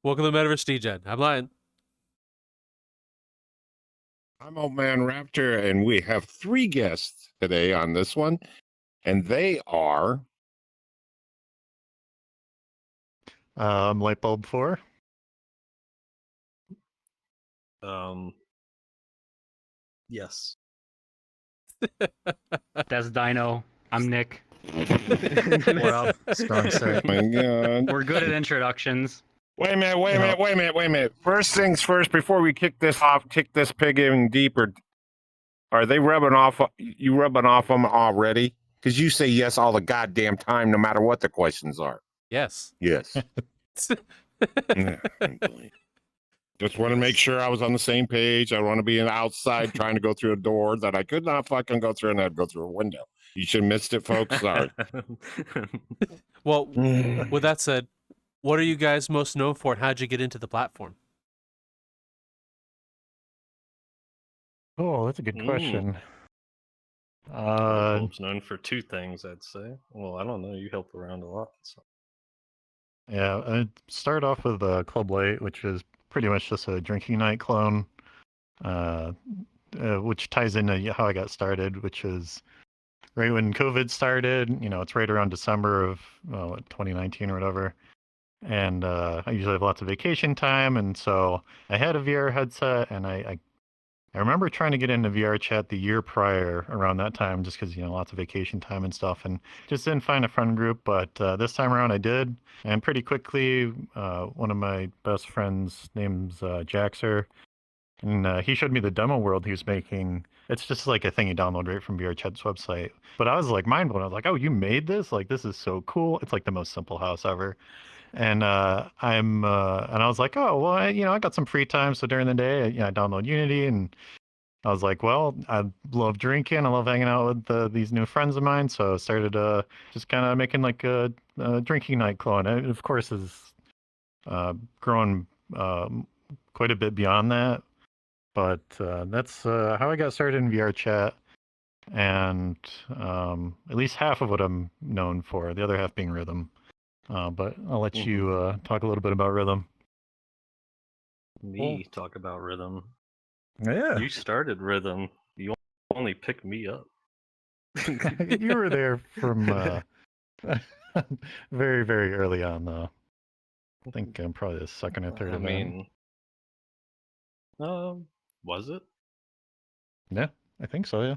Welcome to Metaverse Degen. I'm Lion. I'm Old Man Raptor, and we have 3 guests today on this one, and they are... Lightbulb 4. Yes. That's Dino. I'm Nick. What up? Strong start. My God. We're good at introductions. Wait a minute. First things first, before we kick this pig in deeper, are they rubbing off? You rubbing off them already? Because you say yes all the goddamn time, no matter what the questions are. Yes. Yes. Yeah, just want to make sure I was on the same page. I want to be outside trying to go through a door that I could not fucking go through, and I'd go through a window. You should have missed it, folks. Sorry. Well, with that said, what are you guys most known for, and how'd you get into the platform? Oh, that's a good question. Lightbulb's known for 2 things, I'd say. Well, I don't know. You help around a lot. So. Yeah, I start off with Club Light, which is pretty much just a drinking night clone, which ties into how I got started, which is right when COVID started. You know, it's right around December of 2019 or whatever. And I usually have lots of vacation time, and so I had a VR headset, and I remember trying to get into VRchat the year prior around that time, just because, you know, lots of vacation time and stuff, and just didn't find a friend group. But this time around I did, and pretty quickly one of my best friends, name's Jaxer, and he showed me the demo world he was making. It's just like a thing you download right from VRchat's website. But I was like mind blown. I was like, oh, you made this? Like, this is so cool. It's like the most simple house ever. And and I was like, oh, well, I got some free time. So during the day, I download Unity, and I was like, well, I love drinking. I love hanging out with these new friends of mine. So I started just kind of making like a drinking night clone. It, of course, has grown quite a bit beyond that. But that's how I got started in VRchat. And at least half of what I'm known for, the other half being Rythm. But I'll let you talk a little bit about Rythm. Talk about Rythm. Yeah. You started Rythm. You only picked me up. You were there from very, very early on, though. I think I'm probably the second or third event. Was it? Yeah, I think so, yeah.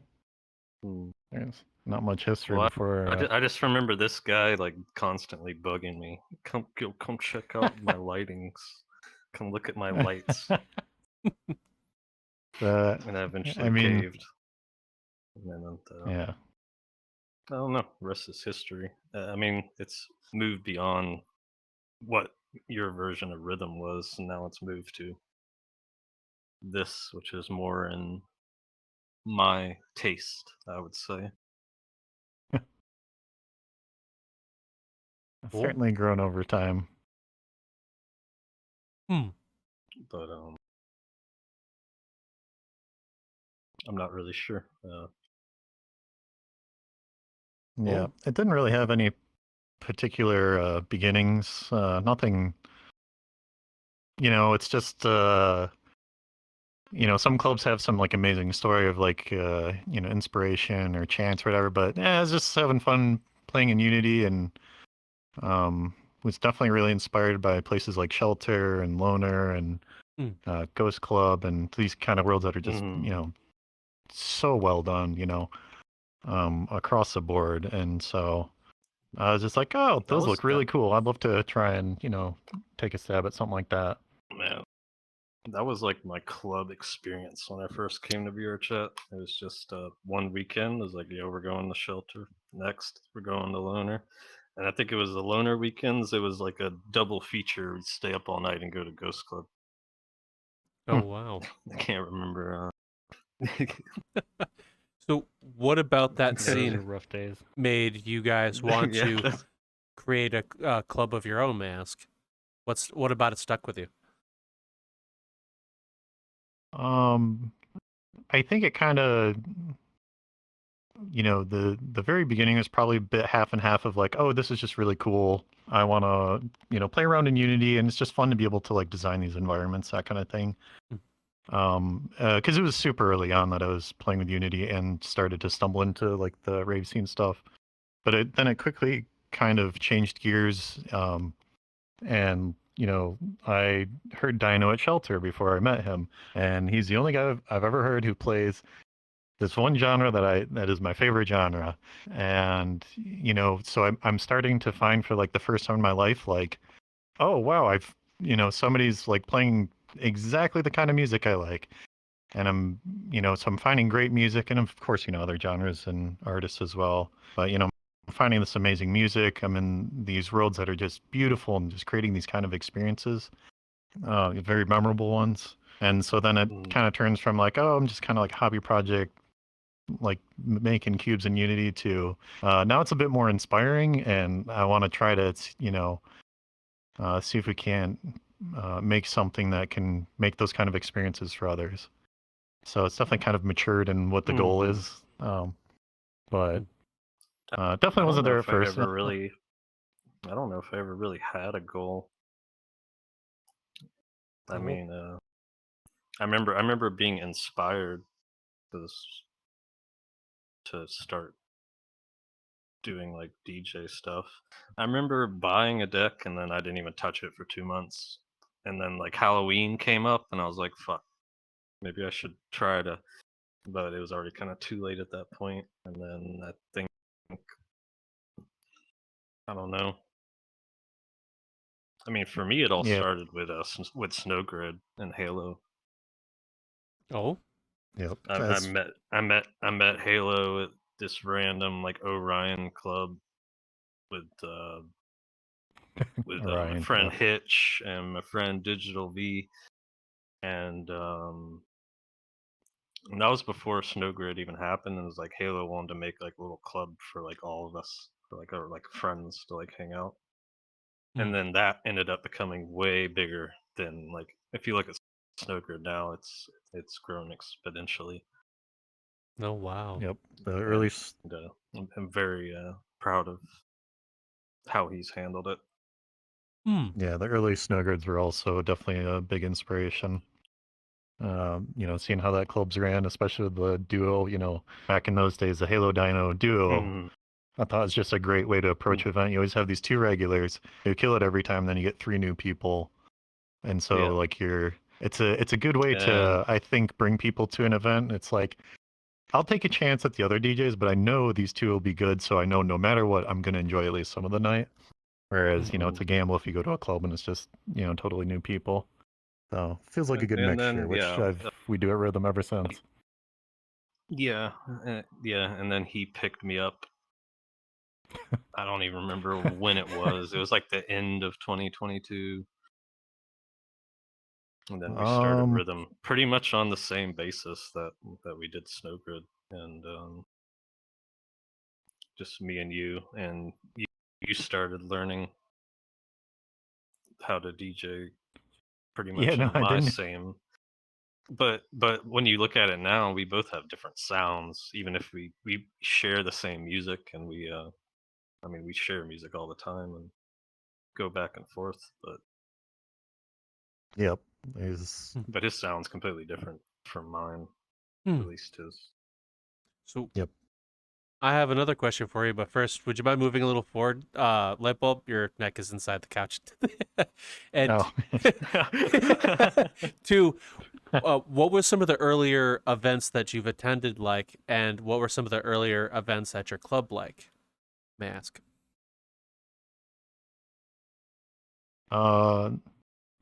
There's not much history before. I just remember this guy like constantly bugging me. Come check out my lightings. Come look at my lights. And I eventually caved. And then, yeah. I don't know. Rest is history. I mean, it's moved beyond what your version of Rythm was, and now it's moved to this, which is more in my taste, I would say. Certainly grown over time. But I'm not really sure. Yeah, it didn't really have any particular beginnings. Nothing. It's just some clubs have some like amazing story of like inspiration or chance or whatever. But I was just having fun playing in Unity, and was definitely really inspired by places like Shelter and Loner and Ghost Club and these kind of worlds that are just so well done, across the board. And so I was just like, oh, those look really cool. I'd love to try and take a stab at something like that. Man, that was like my club experience when I first came to VRchat. It was just one weekend. It was like, we're going to Shelter. Next, we're going to Loner. And I think it was the Loner weekends. It was like a double feature. We'd stay up all night and go to Ghost Club. Oh, wow. I can't remember. So what about that scene rough days made you guys want to create a club of your own, mask? What about it stuck with you? I think it kind of the very beginning is probably a bit half and half of like, oh, this is just really cool. I want to, play around in Unity, and it's just fun to be able to like design these environments, that kind of thing. Because it was super early on that I was playing with Unity and started to stumble into like the Rave scene stuff. But then it quickly kind of changed gears. And I heard Dino at Shelter before I met him, and he's the only guy I've ever heard who plays this one genre that is my favorite genre. And so I'm starting to find for like the first time in my life, like, oh wow, somebody's like playing exactly the kind of music I like. And so I'm finding great music, and of course, other genres and artists as well. But I'm finding this amazing music. I'm in these worlds that are just beautiful and just creating these kind of experiences, very memorable ones. And so then it kind of turns from like, oh, I'm just kind of like a hobby project, like making cubes in Unity, to now it's a bit more inspiring, and I want to try to see if we can make something that can make those kind of experiences for others. So it's definitely kind of matured in what the goal is, but definitely wasn't there at first. I don't know if I ever really had a goal. I mean, I remember being inspired to start doing like DJ stuff. I remember buying a deck, and then I didn't even touch it for 2 months. And then like Halloween came up, and I was like, fuck, maybe I should try to, but it was already kind of too late at that point. And then I think, I don't know. I mean, for me, it all started with Snow Grid and Halo. Oh, yep. I met Halo at this random like Orion club with Orion, my friend Hitch and my friend Digital V, and that was before Snow Grid even happened. And it was like Halo wanted to make like a little club for like all of us, for like our like friends to like hang out. And then that ended up becoming way bigger than, like, if you look at Snow Grid now, it's grown exponentially. oh wow. Yep. The early. And, I'm very proud of how he's handled it. Yeah, the early Snow Grids were also definitely a big inspiration. Seeing how that club's ran, especially with the duo, back in those days, the Halo Dino duo, I thought it was just a great way to approach an event. You always have these two regulars, you kill it every time, then you get 3 new people. And so like it's a good way to, I think, bring people to an event. It's like, I'll take a chance at the other DJs, but I know these two will be good, so I know no matter what, I'm going to enjoy at least some of the night. Whereas, it's a gamble if you go to a club and it's just, totally new people. So it feels like a good mixture, which we do at Rythm ever since. Yeah, and then he picked me up. I don't even remember when it was. It was like the end of 2022. And then we started Rythm pretty much on the same basis that we did Snow Grid, and just me and you started learning how to DJ pretty much same. But when you look at it now, we both have different sounds, even if we share the same music, and we share music all the time and go back and forth, but yep. But his sound's completely different from mine, at least his. So yep. I have another question for you, but first, would you mind moving a little forward? Lightbulb, your neck is inside the couch. And two, what were some of the earlier events that you've attended like, and what were some of the earlier events at your club like? May I ask?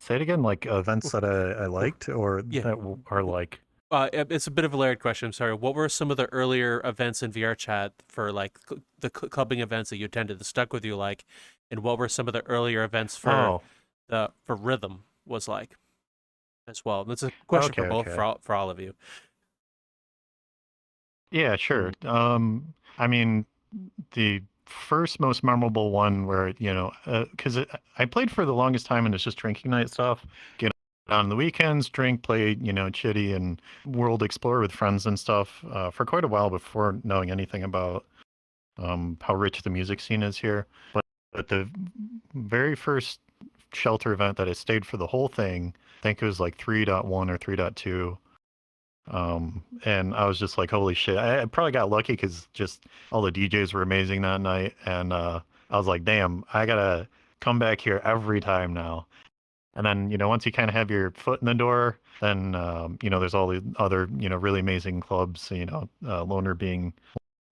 Say it again, like events that I liked, or that are like. It's a bit of a layered question. I'm sorry. What were some of the earlier events in VRchat for like the clubbing events that you attended that stuck with you like, and what were some of the earlier events for for Rythm was like as well? That's a question for both for all of you. Yeah, sure. I mean, the first most memorable one where because I played for the longest time and it's just drinking night stuff. on the weekends, drink, play, chitty and world explore with friends and stuff for quite a while before knowing anything about how rich the music scene is here. But the very first shelter event that I stayed for the whole thing, I think it was like 3.1 or 3.2. And I was just like, holy shit. I probably got lucky because just all the DJs were amazing that night. And I was like, damn, I gotta come back here every time now. And then, once you kind of have your foot in the door, then, there's all the other, really amazing clubs, Loner being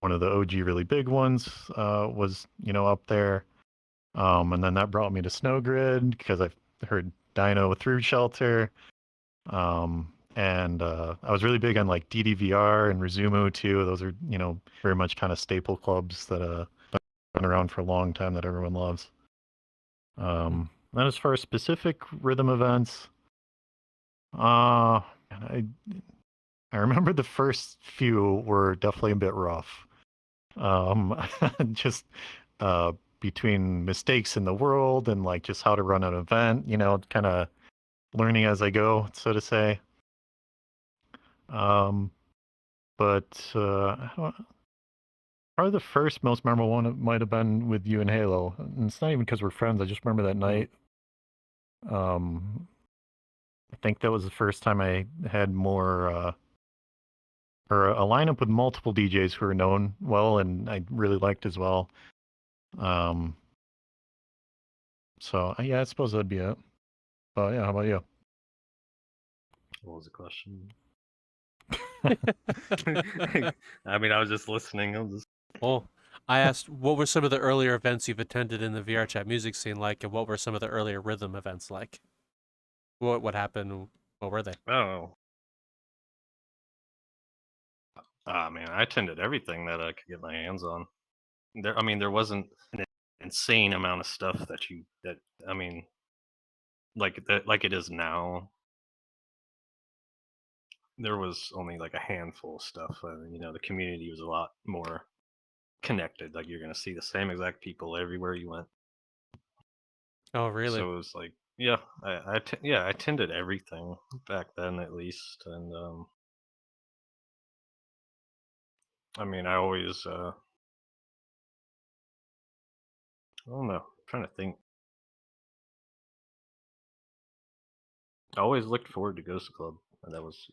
one of the OG really big ones, was, up there. And then that brought me to Snow Grid because I heard Dino through Shelter. And I was really big on like DDVR and Rizumu too. Those are, very much kind of staple clubs that been around for a long time that everyone loves. Then as far as specific rhythm events, I remember the first few were definitely a bit rough. Just between mistakes in the world and like just how to run an event, kind of learning as I go, so to say. But probably the first most memorable one might have been with you and Halo. And it's not even because we're friends. I just remember that night. I think that was the first time I had more or a lineup with multiple DJs who were known well and I really liked as well. So yeah, I suppose that'd be it. But yeah, how about you? What was the question? I mean, I was just listening. Well, I asked, what were some of the earlier events you've attended in the VRChat music scene like, and what were some of the earlier rhythm events like? What happened? What were they? Oh. I mean, I attended everything that I could get my hands on. There wasn't an insane amount of stuff like it is now. There was only like a handful of stuff. The community was a lot more connected. Like you're gonna see the same exact people everywhere you went. Oh, really? So it was like, yeah, I attended everything back then at least, and I always I don't know, I'm trying to think. I always looked forward to Ghost Club, and that was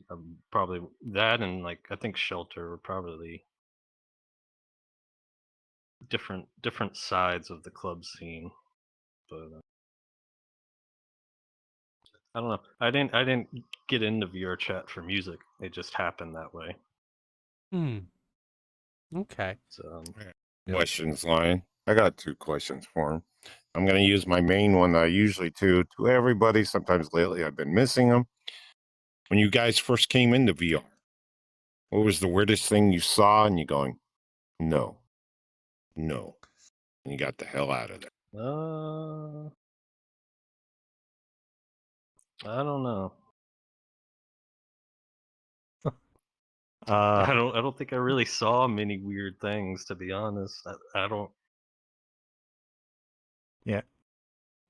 probably that, and like I think Shelter were probably different sides of the club scene, but I don't know. I didn't get into VRChat for music. It just happened that way. Okay. So, Questions, Lion. I got 2 questions for him. I'm going to use my main one that I usually do to everybody. Sometimes lately I've been missing them. When you guys first came into VR, what was the weirdest thing you saw and you going, no, and you got the hell out of there? I don't know. I don't think I really saw many weird things, to be honest. I don't. Yeah.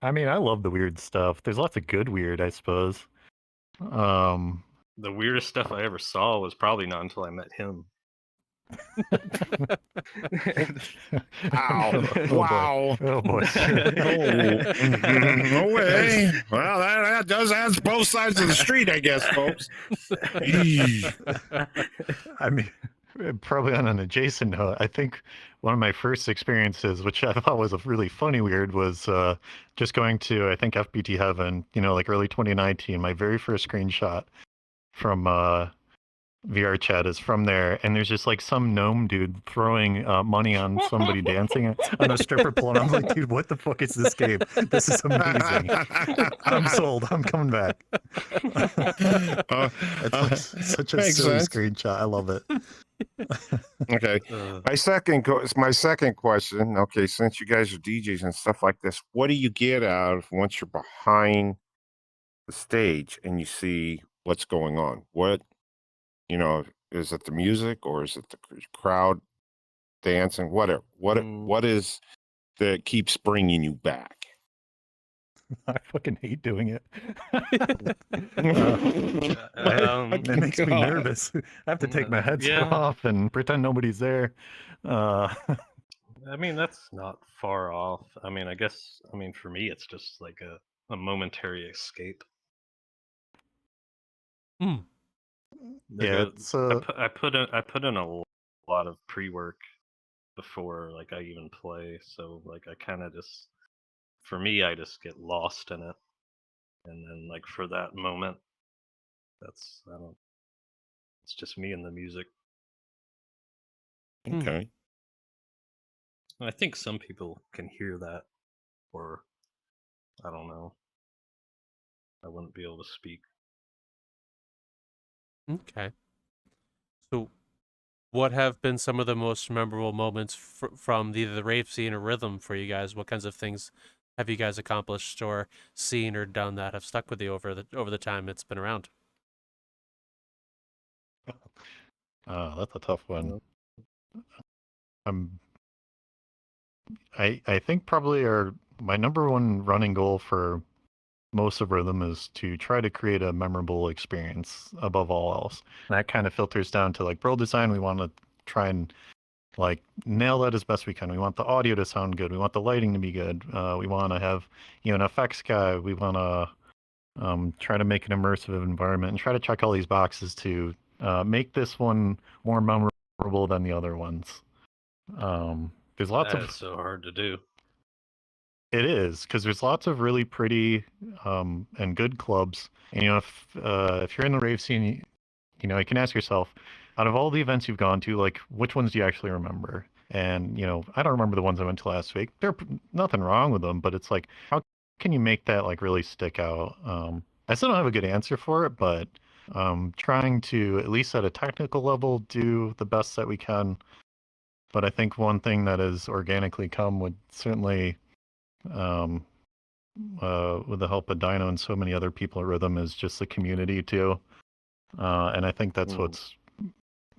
I mean, I love the weird stuff. There's lots of good weird, I suppose. The weirdest stuff I ever saw was probably not until I met him. Ow. Wow. Oh boy. No way. Well, that has both sides of the street, I guess, folks. I mean, probably on an adjacent note, I think one of my first experiences, which I thought was a really funny weird, was just going to, I think, FBT Heaven, like early 2019. My very first screenshot from VRChat is from there, and there's just like some gnome dude throwing money on somebody dancing on a stripper pole, and I'm like, dude, what the fuck is this game? This is amazing. I'm sold. I'm coming back. It's like such a silly screenshot. I love it. Okay. My second question. Okay, since you guys are DJs and stuff like this, what do you get out of once you're behind the stage and you see what's going on? What, is it the music or is it the crowd dancing? Whatever. What is that keeps bringing you back? I fucking hate doing it. Um, It makes me nervous. I have to take my headset yeah. off and pretend nobody's there. I mean, that's not far off. I mean, I guess, I mean, for me, it's just like a momentary escape. Hmm. Like Yeah, it's I put in a lot of pre-work before like I even play, so like I kind of just, for me, I just get lost in it, and then like for that moment, that's, I don't, it's just me and the music. Okay. And I think some people can hear that, or I don't know. I wouldn't be able to speak. Okay. So, what have been some of the most memorable moments from either the rave scene or rhythm for you guys? What kinds of things have you guys accomplished or seen or done that have stuck with you over the time it's been around? that's a tough one. Yeah. I think probably my number one running goal for most of Rhythm is to try to create a memorable experience above all else. And that kind of filters down to like world design. We want to try and like nail that as best we can. We want the audio to sound good. We want the lighting to be good. We want to have, an effects guy. We want to try to make an immersive environment and try to check all these boxes to make this one more memorable than the other ones. There's lots That of is so hard to do. It is because there's lots of really pretty and good clubs. And if you're in the rave scene, you can ask yourself, out of all the events you've gone to, like which ones do you actually remember? And I don't remember the ones I went to last week. There's nothing wrong with them, but it's like, how can you make that like really stick out? I still don't have a good answer for it, but trying to at least at a technical level do the best that we can. But I think one thing that has organically come would certainly um, with the help of Dino and so many other people at Rhythm is just the community too. And I think that's what's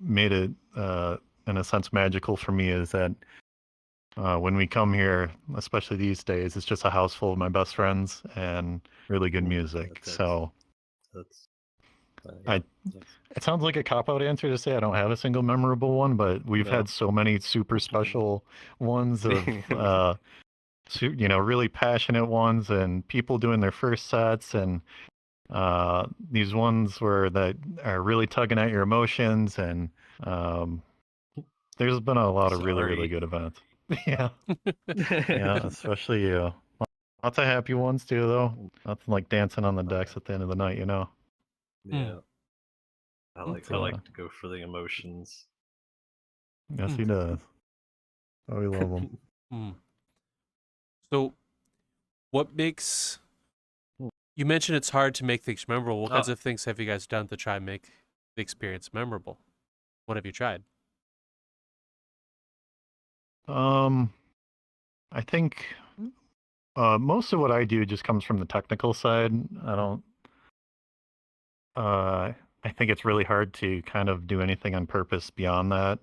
made it, in a sense, magical for me is that when we come here, especially these days, it's just a house full of my best friends and really good music. So it sounds like a cop-out answer to say I don't have a single memorable one, but we've had so many super special ones of really passionate ones and people doing their first sets and these ones that are really tugging at your emotions and there's been a lot of really, really good events. Yeah. Yeah, especially you. Lots of happy ones too, though. Nothing like dancing on the decks at the end of the night, Yeah. I like to go for the emotions. Yes, he does. Oh, we love them. So, what makes you mentioned it's hard to make things memorable? What kinds of things have you guys done to try and make the experience memorable? What have you tried? I think most of what I do just comes from the technical side. I think it's really hard to kind of do anything on purpose beyond that.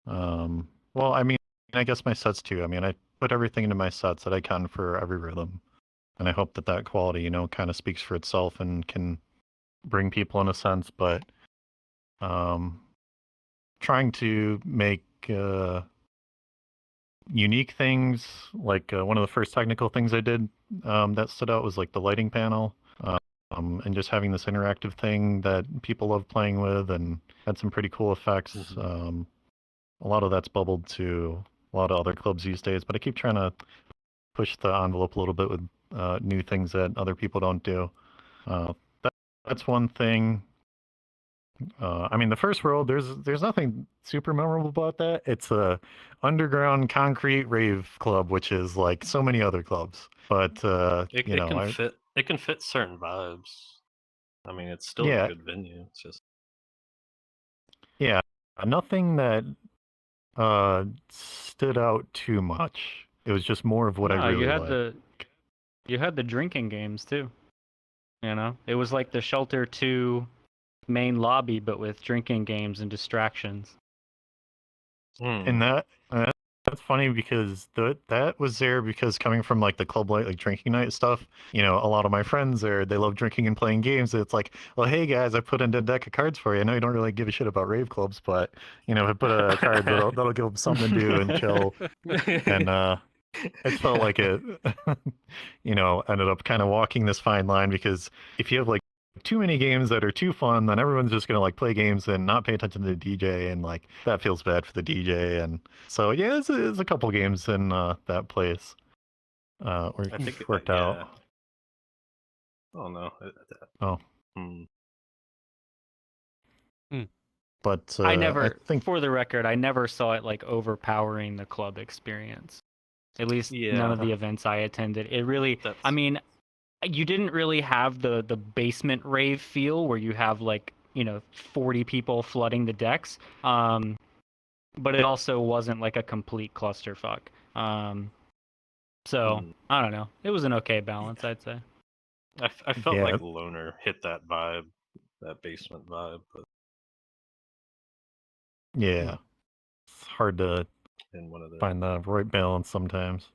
Well, I mean, I guess my sets too. I mean, I put everything into my sets that I can for every rhythm. And I hope that quality, kind of speaks for itself and can bring people in a sense. But trying to make unique things, like one of the first technical things I did that stood out was like the lighting panel. And just having this interactive thing that people love playing with and had some pretty cool effects. A lot of that's bubbled to a lot of other clubs these days, but I keep trying to push the envelope a little bit with new things that other people don't do. That's one thing. I mean, the first world, there's nothing super memorable about that. It's a underground concrete rave club, which is like so many other clubs. But it can fit certain vibes. I mean, it's still a good venue. It's just nothing that stood out too much. It was just more of what I really liked. You had the drinking games too. It was like the Shelter 2 main lobby, but with drinking games and distractions. And that's funny because that was there because coming from like the club light, like drinking night stuff, a lot of my friends they love drinking and playing games. It's like, well, hey guys, I put in a deck of cards for you. I know you don't really give a shit about rave clubs, but if I put a card that'll give them something to do and chill. And it felt like it, ended up kind of walking this fine line because if you have like too many games that are too fun, then everyone's just gonna like play games and not pay attention to the DJ, and like that feels bad for the DJ. And so yeah, it's a couple games in that place where I think it worked out. Oh no. Oh. Hmm. But I never, I think for the record, I never saw it like overpowering the club experience. At least none of the events I attended. It really, I mean, you didn't really have the basement rave feel where you have like 40 people flooding the decks, but it also wasn't like a complete clusterfuck. So I don't know, it was an okay balance, I'd say. I felt like Loner hit that vibe, that basement vibe, but yeah, it's hard to in one of the find the right balance sometimes.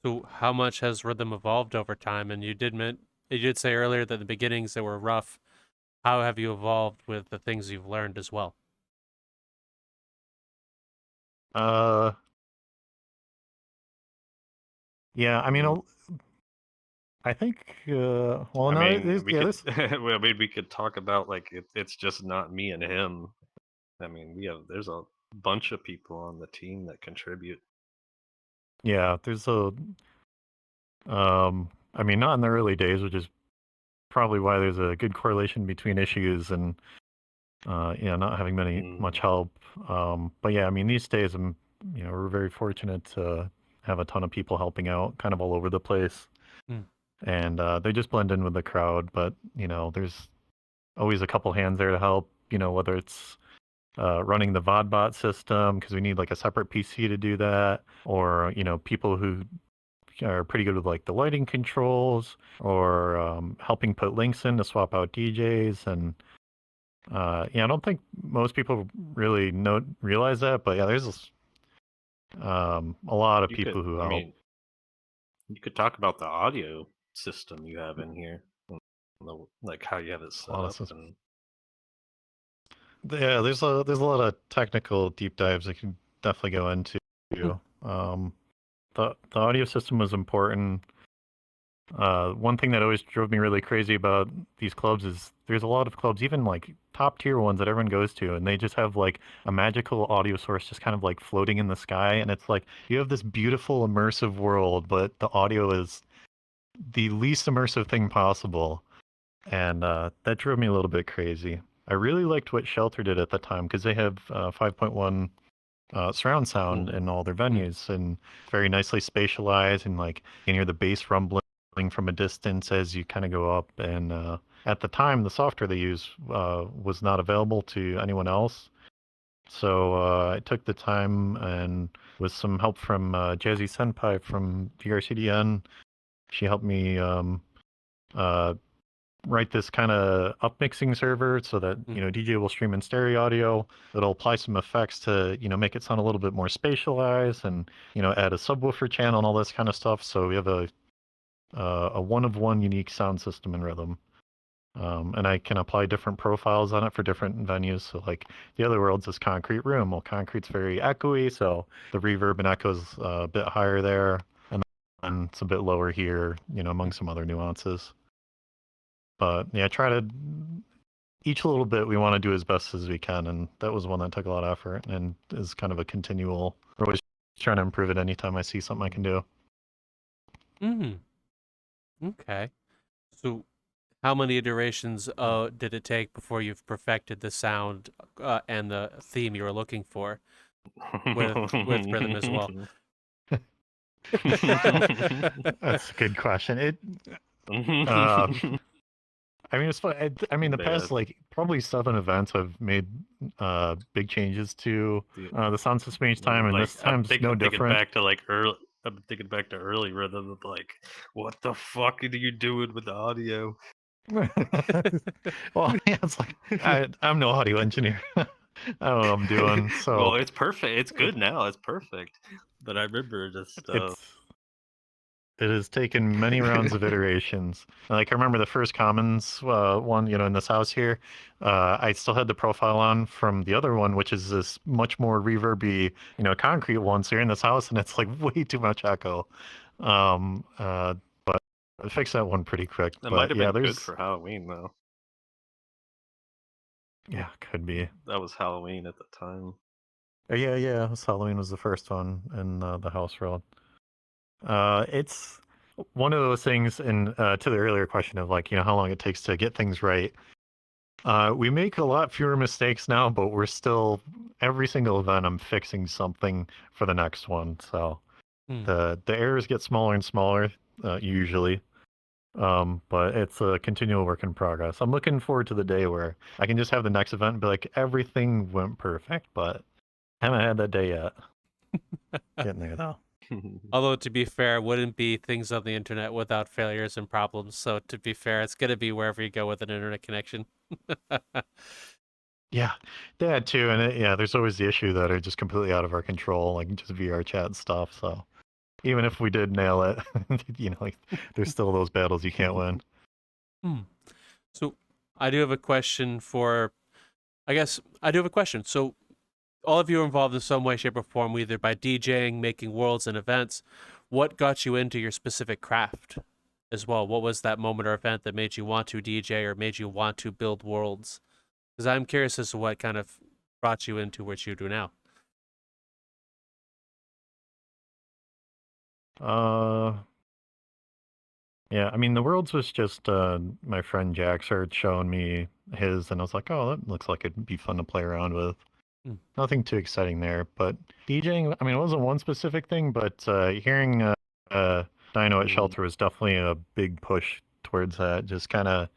So how much has rhythm evolved over time? And you did say earlier that the beginnings that were rough. How have you evolved with the things you've learned as well? Yeah, I mean, I think well, no, we could talk about like it's just not me and him. I mean, there's a bunch of people on the team that contribute. Yeah, there's I mean, not in the early days, which is probably why there's a good correlation between issues and not having much help. But yeah, I mean, these days we're very fortunate to have a ton of people helping out kind of all over the place. And they just blend in with the crowd, but there's always a couple hands there to help, whether it's running the VOD bot system because we need like a separate PC to do that, or people who are pretty good with like the lighting controls, or helping put links in to swap out DJs. And I don't think most people really realize that, but yeah, there's a lot of people who help. You could talk about the audio system you have in here, like how you have it set up. Yeah, there's a lot of technical deep dives I can definitely go into. The audio system was important. One thing that always drove me really crazy about these clubs is there's a lot of clubs, even like top tier ones that everyone goes to, and they just have like a magical audio source just kind of like floating in the sky, and it's like you have this beautiful immersive world, but the audio is the least immersive thing possible, and that drove me a little bit crazy. I really liked what Shelter did at the time because they have 5.1 surround sound in all their venues, and very nicely spatialized, and like you can hear the bass rumbling from a distance as you kind of go up. And at the time, the software they use was not available to anyone else. So I took the time, and with some help from Jazzy Senpai from VRCDN, she helped me write this kind of upmixing server so that DJ will stream in stereo audio. It'll apply some effects to make it sound a little bit more spatialized, and add a subwoofer channel and all this kind of stuff. So we have a one-of-one unique sound system in Rhythm, and I can apply different profiles on it for different venues. So like the other worlds is Concrete Room. Well, Concrete's very echoey, so the reverb and echo's a bit higher there, and then it's a bit lower here, among some other nuances. But yeah, each little bit we want to do as best as we can, and that was one that took a lot of effort and is kind of a continual. We're always trying to improve it anytime I see something I can do. Okay. So how many iterations did it take before you've perfected the sound and the theme you were looking for with Rhythm as well? That's a good question. I mean, it's fun. I mean, the past probably 7 events I've made big changes to the sound system each time, and this time's no different. I'm thinking back to early Rhythm of like, what the fuck are you doing with the audio? Well, yeah, it's like I'm no audio engineer. I don't know what I'm doing. So well, it's perfect. It's good now. It's perfect. But I remember just it has taken many rounds of iterations. Like I remember the first commons one, in this house here. I still had the profile on from the other one, which is this much more reverby, concrete one. So you're in this house, and it's like way too much echo. But I fixed that one pretty quick. That but might have yeah, been good for Halloween though. Yeah, could be. That was Halloween at the time. Yeah. Halloween was the first one in the house world. It's one of those things, and to the earlier question of like, how long it takes to get things right. We make a lot fewer mistakes now, but we're still every single event I'm fixing something for the next one. So the errors get smaller and smaller usually. But it's a continual work in progress. I'm looking forward to the day where I can just have the next event and be like, everything went perfect, but I haven't had that day yet. Getting there though. Although, to be fair, wouldn't be things on the internet without failures and problems. So, to be fair, it's going to be wherever you go with an internet connection. Yeah, that too. And there's always the issue that are just completely out of our control, like just VRchat stuff. So even if we did nail it, like there's still those battles you can't win. So I do have a question for, So all of you are involved in some way, shape, or form, either by DJing, making worlds and events. What got you into your specific craft as well? What was that moment or event that made you want to DJ or made you want to build worlds? Because I'm curious as to what kind of brought you into what you do now. Yeah, I mean, the worlds was just my friend Jack started showing me his, and I was like, oh, that looks like it'd be fun to play around with. Nothing too exciting there, but DJing, I mean, it wasn't one specific thing, but hearing Dino at Shelter was definitely a big push towards that. Just kind of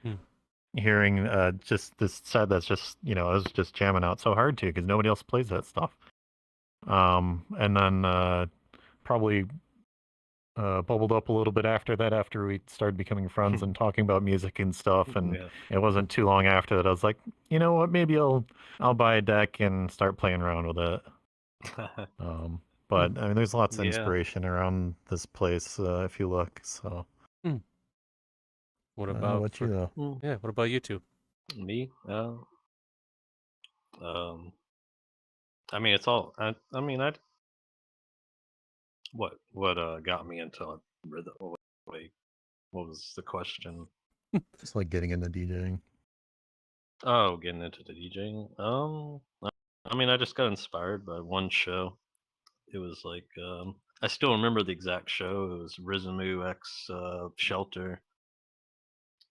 hearing just this set that's just, I was just jamming out so hard too, because nobody else plays that stuff. And then probably bubbled up a little bit after that, after we started becoming friends and talking about music and stuff. And it wasn't too long after that I was like, you know what, maybe I'll buy a deck and start playing around with it. But I mean, there's lots of inspiration around this place if you look. So what about what you though? Yeah, what about you two? Me? I mean, it's all. What got me into rhythm? Wait, what was the question? It's like getting into DJing. Oh, getting into the DJing. I mean, I just got inspired by one show. It was like, I still remember the exact show. It was Rizmu X Shelter,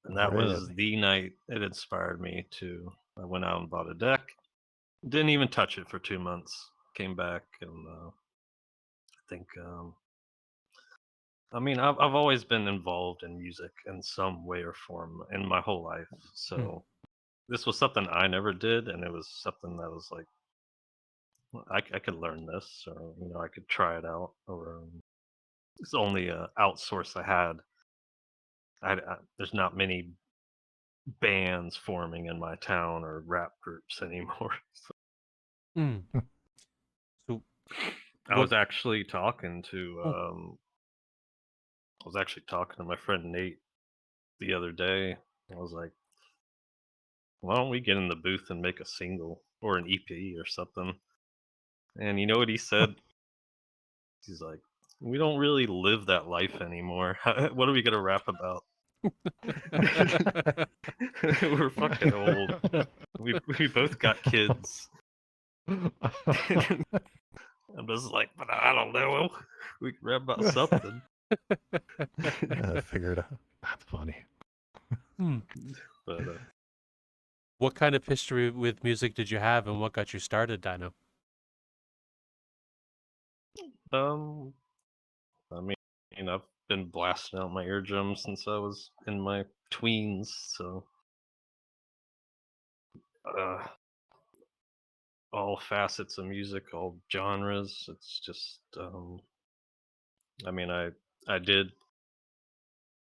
and that was the night it inspired me to. I went out and bought a deck. Didn't even touch it for 2 months. Came back and I think. I mean, I've always been involved in music in some way or form in my whole life. So this was something I never did, and it was something that was like, I could learn this, or I could try it out. Or it's only a outsource I had. There's not many bands forming in my town or rap groups anymore. So I was actually talking to my friend Nate the other day. I was like, why don't we get in the booth and make a single or an EP or something? And you know what he said? He's like, we don't really live that life anymore. What are we gonna rap about? We're fucking old. We both got kids. I'm just like, but I don't know. We can rap about something. I figured out. That's funny. But what kind of history with music did you have, and what got you started, Dino? I mean, I've been blasting out my eardrums since I was in my tweens, so all facets of music, all genres. It's just, I mean, I did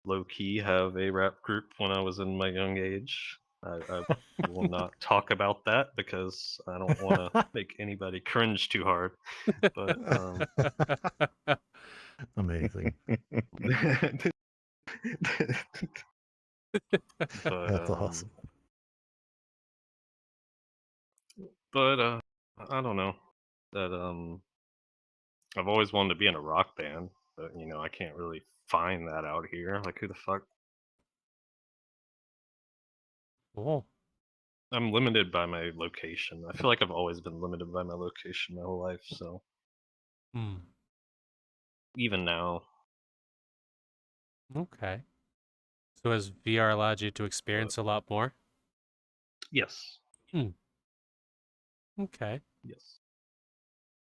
low key have a rap group when I was in my young age. I will not talk about that because I don't want to make anybody cringe too hard. But Amazing. That's awesome. But I don't know that I've always wanted to be in a rock band, but I can't really find that out here. Like, who the fuck? Cool. I'm limited by my location. I feel like I've always been limited by my location my whole life, so even now. Okay. So has VR allowed you to experience a lot more? Yes. Okay. Yes.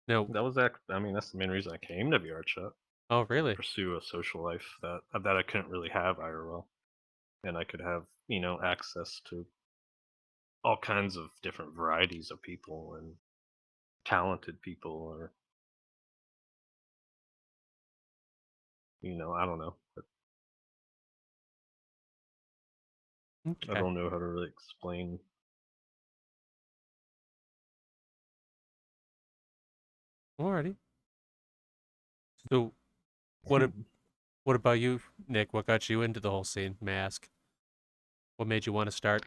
No. That was that's the main reason I came to VRchat. Oh, really? Pursue a social life that I couldn't really have IRL, and I could have access to all kinds of different varieties of people and talented people, or I don't know. But Okay. I don't know how to really explain. Alrighty. So, what about you, Nick? What got you into the whole scene? May I ask? What made you want to start?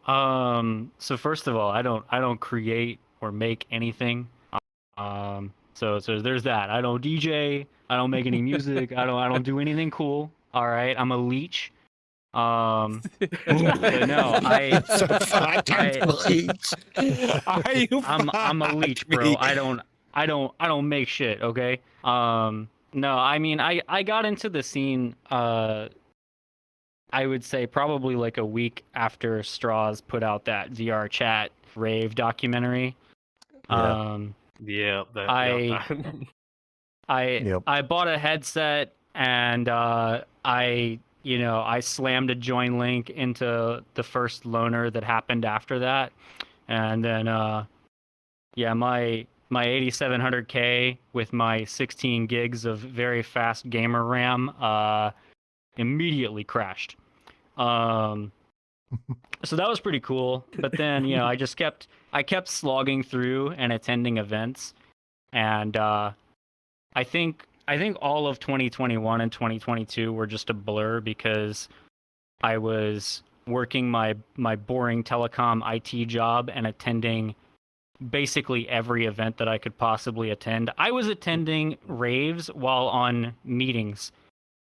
So first of all, I don't create or make anything. So there's that. I don't DJ. I don't make any music. I don't do anything cool. All right, I'm a leech. But no, I'm a leech, bro. I don't make shit. Okay. No, I mean I got into the scene. I would say probably like a week after Straws put out that VRchat Rave documentary. Yeah. I bought a headset and I slammed a join link into the first loner that happened after that, and then my 8700K with my 16 gigs of very fast gamer RAM immediately crashed. So that was pretty cool. But then I kept slogging through and attending events, and I think all of 2021 and 2022 were just a blur because I was working my boring telecom IT job and attending basically every event that I could possibly attend. I was attending raves while on meetings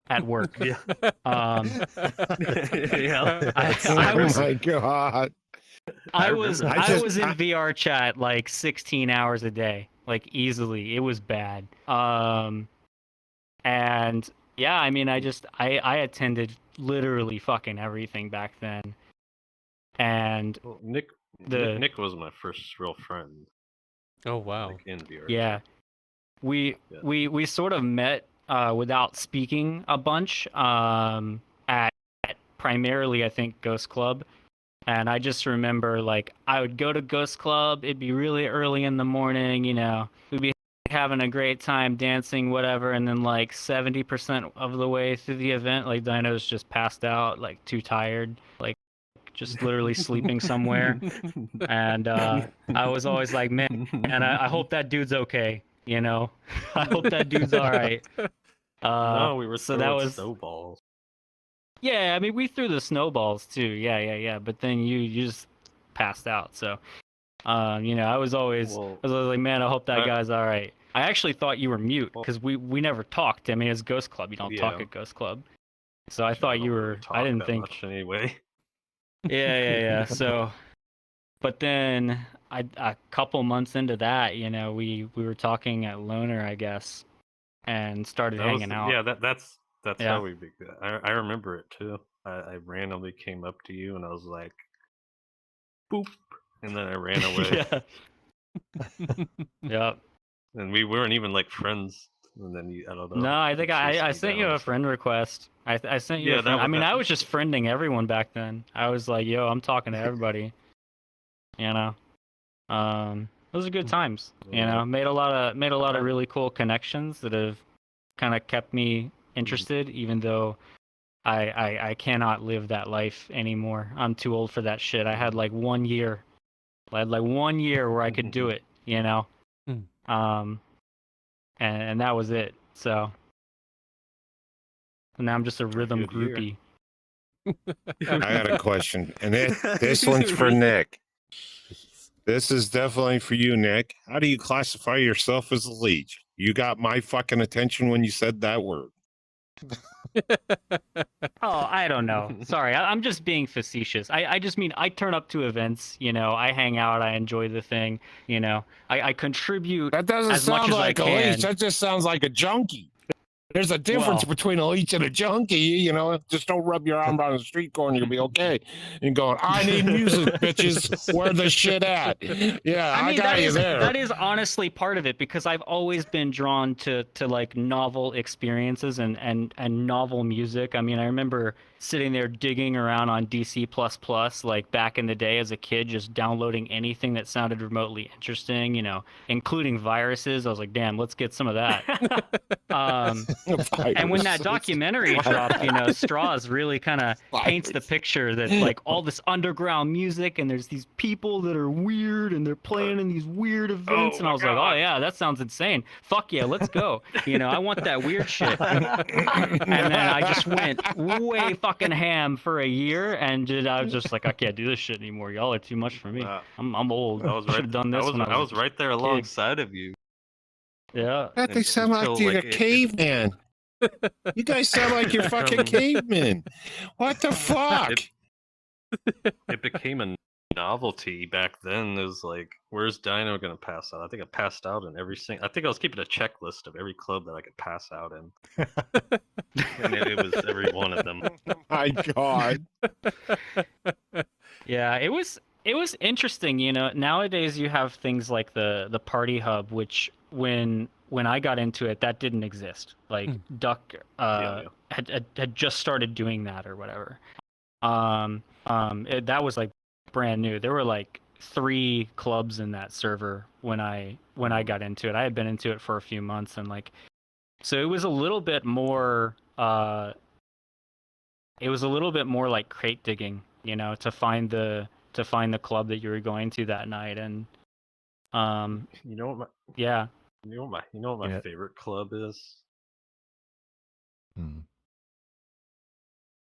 at work. Yeah. Oh my god. I was in VRchat like 16 hours a day, like easily. It was bad. And yeah, I mean, I attended literally fucking everything back then. And Nick was my first real friend. Oh wow. Like in VRchat. Yeah. We sort of met without speaking a bunch at primarily I think Ghost Club. And I just remember, like, I would go to Ghost Club. It'd be really early in the morning, We'd be having a great time dancing, whatever. And then, like, 70% of the way through the event, like, Dino's just passed out, like, too tired, like, just literally sleeping somewhere. And I was always like, man, I hope that dude's okay, I hope that dude's all right. No, we were so that was snowballs. Yeah, I mean, we threw the snowballs too. Yeah. But then you just passed out. So, I was always like, man, I hope that guy's all right. I actually thought you were mute because we never talked. I mean, it's Ghost Club. You don't talk at Ghost Club. So I thought you were. I didn't think. Much anyway. Yeah. So, but then a couple months into that, we were talking at Loner, I guess, and started hanging out. Yeah, that's how we began. I remember it too. I randomly came up to you and I was like, boop, and then I ran away. Yep. And we weren't even like friends. And then I don't know. No, I think I sent you a friend request. I sent you a friend. I mean, I was just friending everyone back then. I was like, yo, I'm talking to everybody. Those are good times. Made a lot of really cool connections that have kind of kept me interested, even though I cannot live that life anymore. I'm too old for that shit. I had like 1 year. I had like 1 year where I could do it, you know. And that was it. So now I'm just a rhythm groupie. I got a question, and this one's for Nick. This is definitely for you, Nick. How do you classify yourself as a leech? You got my fucking attention when you said that word. Oh, I don't know. Sorry, I'm just being facetious. I just mean I turn up to events, you know, I hang out, I enjoy the thing, you know. I contribute That doesn't as much sound as like I a can. leech. That just sounds like a junkie. There's a difference between a leech and a junkie, you know. Just don't rub your arm around the street corner, you'll be okay. And going, I need music, bitches. Where the shit at? Yeah, I mean, got you there. That is honestly part of it, because I've always been drawn to like novel experiences and novel music. I mean, I remember sitting there digging around on DC++, like back in the day as a kid, just downloading anything that sounded remotely interesting, you know, including viruses. I was like, damn, let's get some of that. And when that documentary dropped, you know, Straws really kind of paints the picture that like all this underground music and there's these people that are weird and they're playing in these weird events. And I was like, oh yeah, that sounds insane. Fuck yeah, let's go. You know, I want that weird shit. And then I just went way fucking ham for a year, and I was just like, I can't do this shit anymore. Y'all are too much for me. I'm old. I should have done this when I was right there alongside of you. Yeah. They sound like you're a caveman. You guys sound like you're fucking cavemen. What the fuck? It became a novelty back then. It was like, where's Dino gonna pass out? I think I passed out in every single. I think I was keeping a checklist of every club that I could pass out in. And it was every one of them. Oh my god. Yeah, it was interesting, you know. Nowadays you have things like the party hub, which when I got into it, that didn't exist. Like Duck had just started doing that or whatever. That was like brand new. There were like 3 clubs in that server when I got into it. I had been into it for a few months, and like, so it was a little bit more like crate digging, you know, to find the club that you were going to that night. And you know what my favorite club is?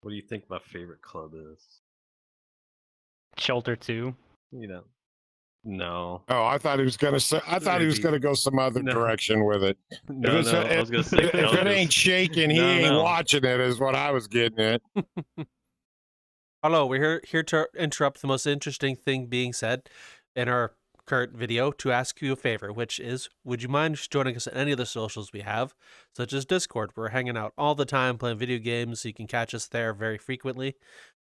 What do you think my favorite club is? Shelter 2. You know, no. Oh, I thought he was gonna say. I thought he was gonna go some other direction with it. No, I was gonna say, if it ain't shaking, he ain't watching it. Is what I was getting at. Hello, we're here to interrupt the most interesting thing being said in our current video to ask you a favor, which is, would you mind joining us at any of the socials we have, such as Discord? We're hanging out all the time playing video games, so you can catch us there very frequently.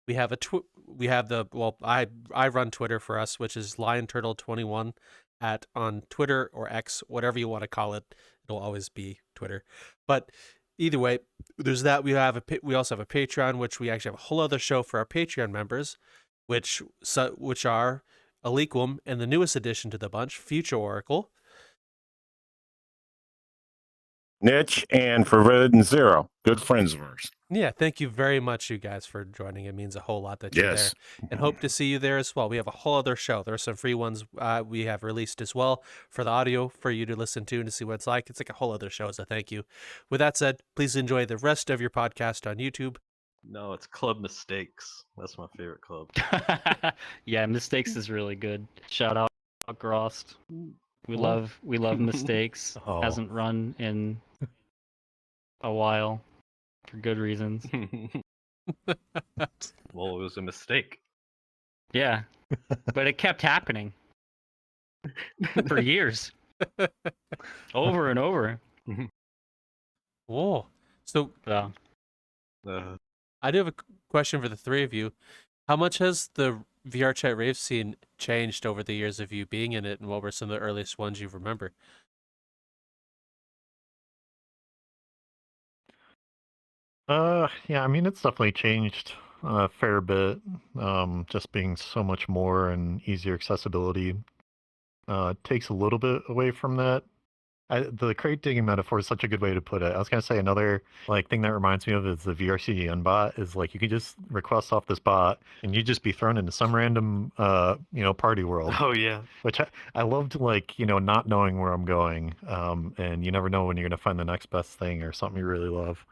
We have I run Twitter for us, which is LionTurtle21 on Twitter or X, whatever you want to call it. It'll always be Twitter. But either way, there's that. We also have a Patreon, which we actually have a whole other show for our Patreon members, which are Aliquum and the newest addition to the bunch, Future Oracle, Niche, and Forbidden Zero, good friends of ours. Yeah, thank you very much, you guys, for joining. It means a whole lot that you're there, and hope to see you there as well. We have a whole other show. There are some free ones we have released as well for the audio for you to listen to and to see what it's like. It's like a whole other show as a thank you. With that said, please enjoy the rest of your podcast on YouTube. No, it's Club Mistakes. That's my favorite club. Yeah, Mistakes is really good. Shout out Grost. We love Mistakes. Hasn't run in a while for good reasons. Well, it was a mistake. Yeah, but it kept happening for years, over and over. Whoa! So, I do have a question for the three of you. How much has the VRChat Rave scene changed over the years of you being in it, and what were some of the earliest ones you remember? Yeah, I mean, it's definitely changed a fair bit. Just being so much more and easier accessibility takes a little bit away from that the crate digging metaphor is such a good way to put it. I was gonna say another like thing that reminds me of is the VRCDN bot. Is like you could just request off this bot and you just be thrown into some random party world. Oh yeah. Which I loved, like, not knowing where I'm going, and you never know when you're gonna find the next best thing or something you really love.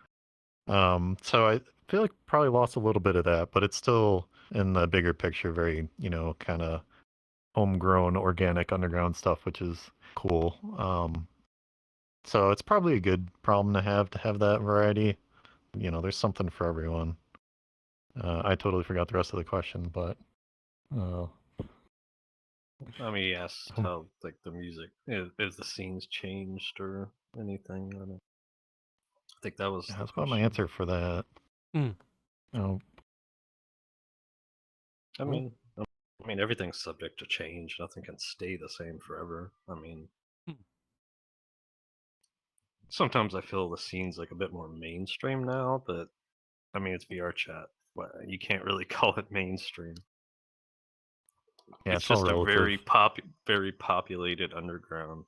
So I feel like probably lost a little bit of that, but it's still in the bigger picture very kind of homegrown organic underground stuff, which is cool. So it's probably a good problem to have that variety. There's something for everyone. I totally forgot the rest of the question, but I mean, yes, how like the music is the scenes changed or anything? I think that was. That's about my answer for that. Oh, I mean, everything's subject to change. Nothing can stay the same forever. I mean, sometimes I feel the scene's like a bit more mainstream now, but I mean, it's VRchat. You can't really call it mainstream. Yeah, it's just a very populated underground.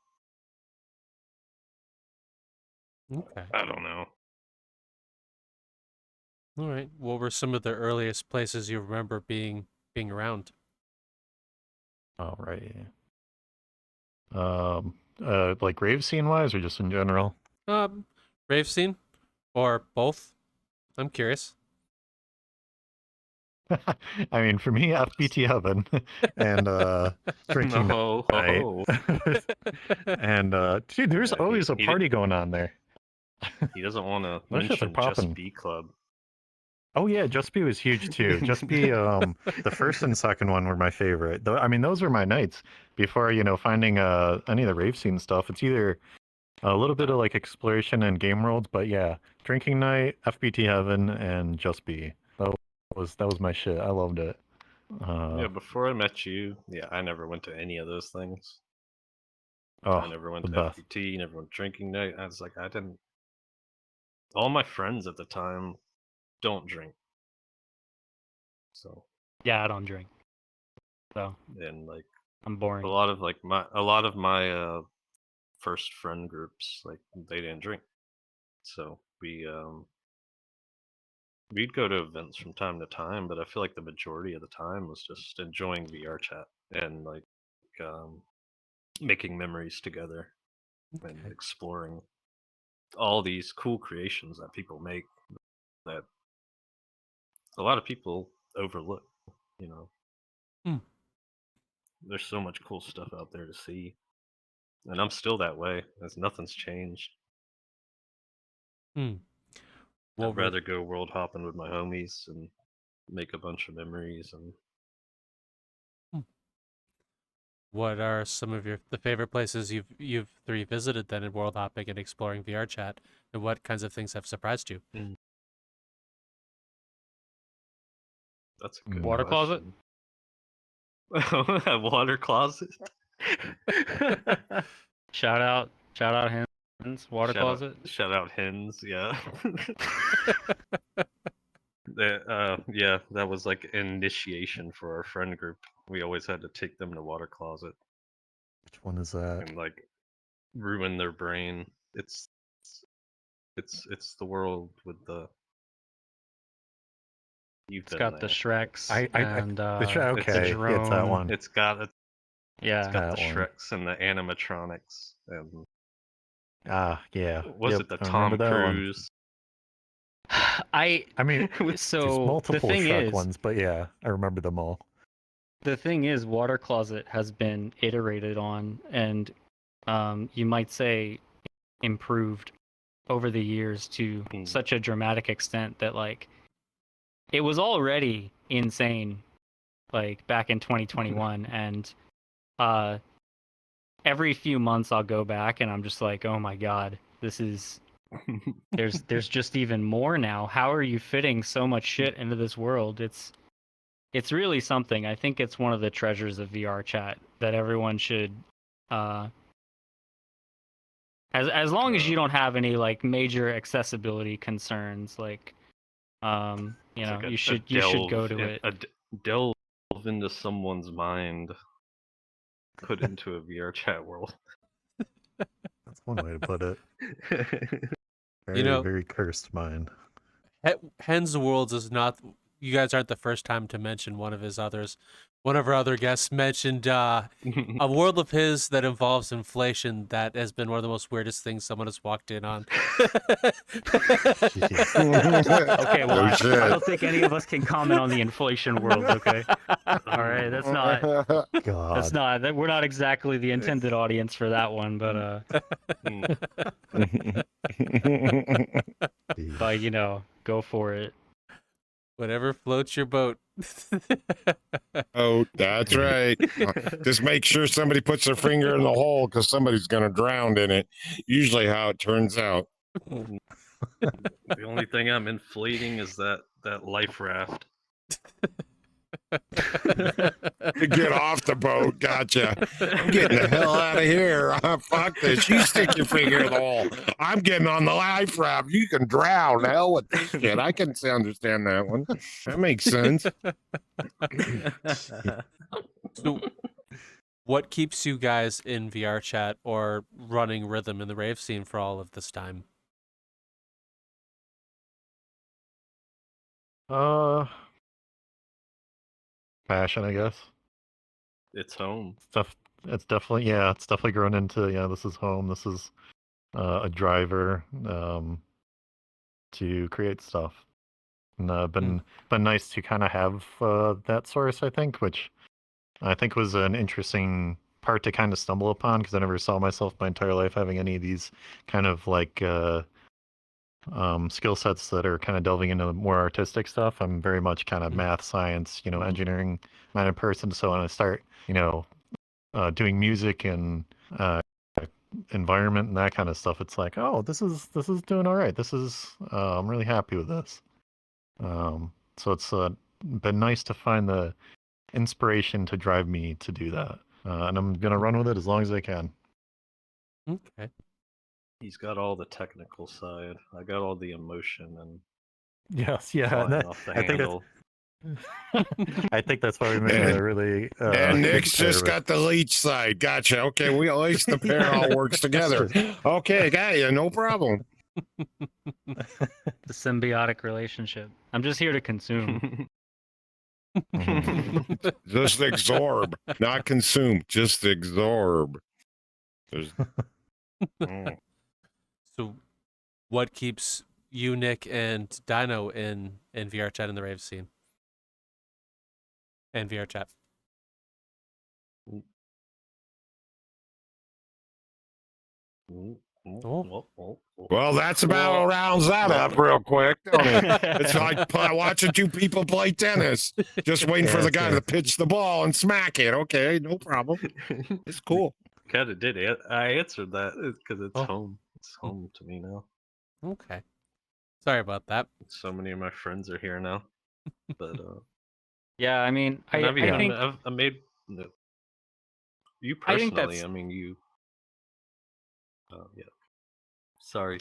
Okay. I don't know. All right. What were some of the earliest places you remember being around? Oh, right. Like rave scene wise, or just in general? Rave scene, or both? I'm curious. I mean, for me, FBT Heaven and drinking night. And dude, there's always a party going on there. He doesn't want to mention Just Be Club. Oh yeah, Just Be was huge too. Just Be, the first and second one were my favorite. I mean, those were my nights before finding any of the rave scene stuff. It's either a little bit of like exploration and game worlds, but yeah, drinking night, FBT Heaven, and Just Be. That was my shit. I loved it. Yeah, before I met you, yeah, I never went to any of those things. Oh, I never went to FBT, never went drinking night. I was like, I didn't. All my friends at the time don't drink. So. Yeah, I don't drink. So. And like. I'm boring. A lot of my first friend groups, like, they didn't drink. So we'd go to events from time to time, but I feel like the majority of the time was just enjoying VRchat and like making memories together and exploring all these cool creations that people make that a lot of people overlook. There's so much cool stuff out there to see, and I'm still that way. Nothing's changed. I'd rather go world hopping with my homies and make a bunch of memories. And what are some of the favorite places you've revisited then in world hopping and exploring VRchat, and what kinds of things have surprised you? That's a good water question. Closet. Water closet. Shout out Hens, water closet. Shout out Hens, yeah. Yeah, that was like initiation for our friend group. We always had to take them to water closet. Which one is that? And like ruin their brain. It's the world with the. It's got the Shreks and okay, it's that one. It's got the one. Shreks and the animatronics and. Yeah. Was it the Tom Cruise? I mean, so there's multiple the thing Shrek is, ones, but yeah, I remember them all. The thing is, Water Closet has been iterated on, and you might say improved over the years to such a dramatic extent that like it was already insane, like back in 2021, and every few months I'll go back and I'm just like, oh my god, this is there's just even more now. How are you fitting so much shit into this world? It's really something. I think it's one of the treasures of VRchat that everyone should as long as you don't have any like major accessibility concerns, like you should go to it. Delve into someone's mind. Put into a VRchat world. That's one way to put it. Very, You know, very cursed mind. Hen's Worlds is not. You guys aren't the first time to mention one of his others. One of our other guests mentioned a world of his that involves inflation that has been one of the most weirdest things someone has walked in on. Okay, well, I don't think any of us can comment on the inflation world, okay? All right, that's not. God. That's not. We're not exactly the intended audience for that one, but but you know, go for it. Whatever floats your boat. Oh, that's right. Just make sure somebody puts their finger in the hole because somebody's going to drown in it. Usually, how it turns out. The only thing I'm inflating is that life raft. To get off the boat, gotcha. I'm getting the hell out of here. Fuck this. You stick your finger in the hole. I'm getting on the life raft. You can drown. Hell with this shit. I can understand that one. That makes sense. So, what keeps you guys in VR chat or running Rythm in the rave scene for all of this time? Passion, I guess. It's home. It's definitely grown into, this is home. This is a driver to create stuff. And been nice to kind of have that source, I think, which I think was an interesting part to kind of stumble upon, because I never saw myself my entire life having any of these kind of like skill sets that are kind of delving into more artistic stuff. I'm very much kind of math, science, engineering minded person. So when I start, doing music and environment and that kind of stuff, it's like, oh, this is doing all right. I'm really happy with this. So it's been nice to find the inspiration to drive me to do that, and I'm gonna run with it as long as I can. Okay. He's got all the technical side. I got all the emotion and yes, yeah. I think that's why we made it really. And Nick's just got the leech side. Gotcha. Okay, at least the pair all works together. Okay, got you. No problem. The symbiotic relationship. I'm just here to consume. Just absorb, not consume. Just absorb. So, what keeps you, Nick, and Dino in VR chat in the rave scene? And VR chat. Well, that's about rounds that up real quick, don't it? It's like watching two people play tennis, just waiting for the guy to pitch the ball and smack it. Okay, no problem. It's cool. Kind of did it. I answered that because it's home. It's home to me now. Okay. Sorry about that. So many of my friends are here now. But yeah, I mean, I think I made you personally. I mean, you. Yeah. Sorry.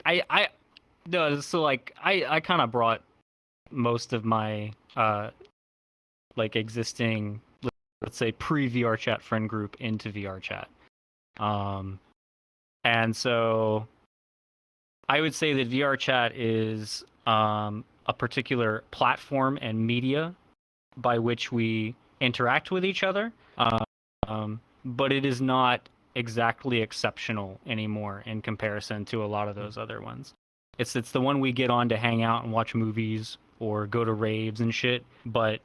No, so like I kind of brought most of my like existing, let's say, pre-VR chat friend group into VR chat. And so I would say that VR chat is a particular platform and media by which we interact with each other, but it is not exactly exceptional anymore in comparison to a lot of those other ones. It's the one we get on to hang out and watch movies or go to raves and shit, but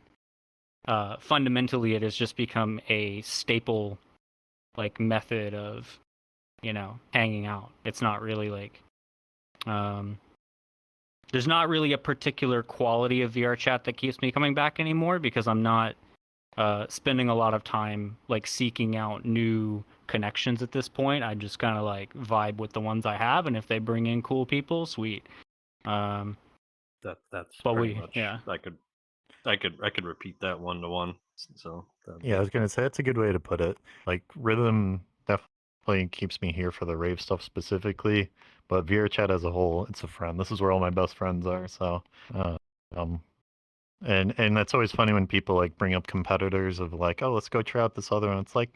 fundamentally it has just become a staple like method of hanging out. It's not really like there's not really a particular quality of VR chat that keeps me coming back anymore, because I'm not spending a lot of time like seeking out new connections at this point. I just kind of like vibe with the ones I have, and if they bring in cool people, sweet. That's but pretty much. Yeah, I could repeat that 1-to-1. So yeah, I was gonna say that's a good way to put it. Like Rythm definitely keeps me here for the rave stuff specifically, but VR chat as a whole, it's a friend. This is where all my best friends are. So and that's always funny when people like bring up competitors of like, oh, let's go try out this other one. It's like,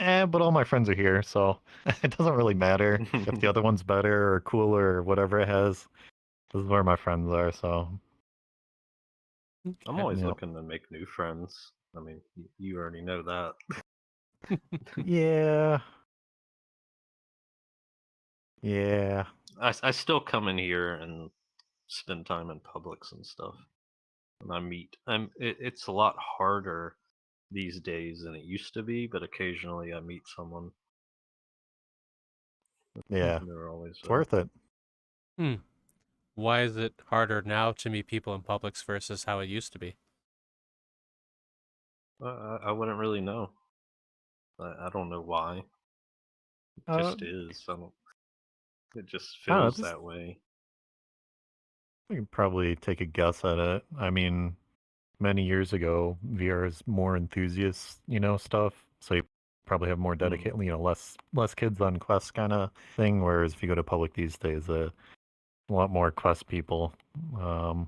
but all my friends are here, so it doesn't really matter if the other one's better or cooler or whatever it has. This is where my friends are, so. I'm always looking to make new friends. I mean, you already know that. Yeah. Yeah. I still come in here and spend time in Publix and stuff. And I meet. It's a lot harder these days than it used to be, but occasionally I meet someone. Yeah. They're always it's worth it. Why is it harder now to meet people in Publix versus how it used to be? I wouldn't really know. I don't know why. It just is. It just feels that way. We can probably take a guess at it. I mean, many years ago, VR is more enthusiast, stuff. So you probably have more dedicated, less kids on Quest kind of thing. Whereas if you go to Public these days, a lot more Quest people. Well,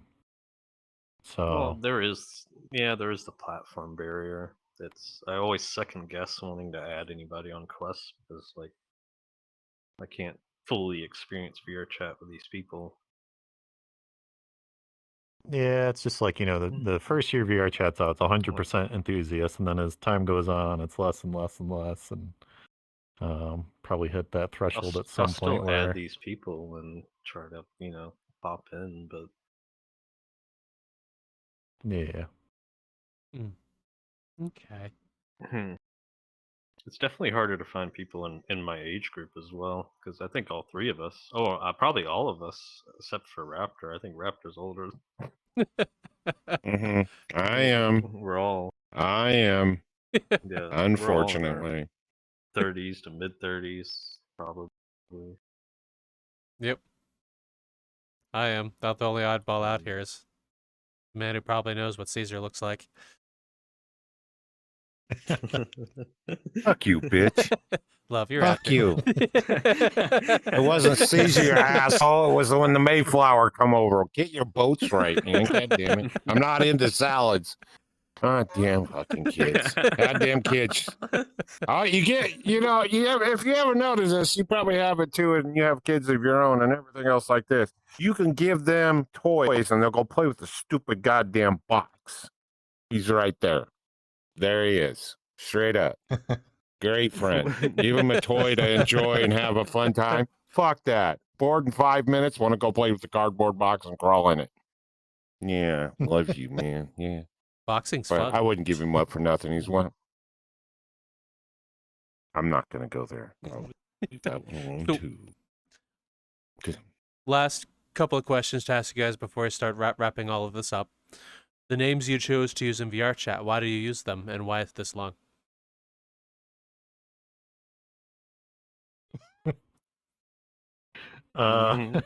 there is the platform barrier. I always second guess wanting to add anybody on Quest because I can't fully experience VRchat with these people. Yeah, it's just like, the first year VRchat's out, it's 100% enthusiast, and then as time goes on, it's less and less and less, and probably hit that threshold at some point I'll where add these people and try to, pop in, but yeah. Okay. It's definitely harder to find people in my age group as well, because I think all three of us, probably all of us, except for Raptor. I think Raptor's older. I am. We're all. I am. Yeah. Unfortunately. 30s to mid 30s, probably. Yep. I am. Not the only oddball out here is the man who probably knows what Caesar looks like. Fuck you, bitch. Love your Fuck acting. you. It wasn't Caesar, you asshole. It was when the Mayflower come over. Get your boats right, man. God damn it. I'm not into salads. God damn fucking kids. Goddamn kids. Oh, you get, if you ever notice this, you probably have it too, and you have kids of your own and everything else like this. You can give them toys and they'll go play with the stupid goddamn box. He's right there. There he is. Straight up. Great friend. Give him a toy to enjoy and have a fun time. Fuck that. Bored in 5 minutes, want to go play with the cardboard box and crawl in it. Yeah, love you, man. Yeah. Boxing's But fun. I wouldn't give him up for nothing. He's one. I'm not going to go there. I'll leave that one too. Last couple of questions to ask you guys before I start wrapping all of this up. The names you chose to use in VRchat, why do you use them and why is this long? My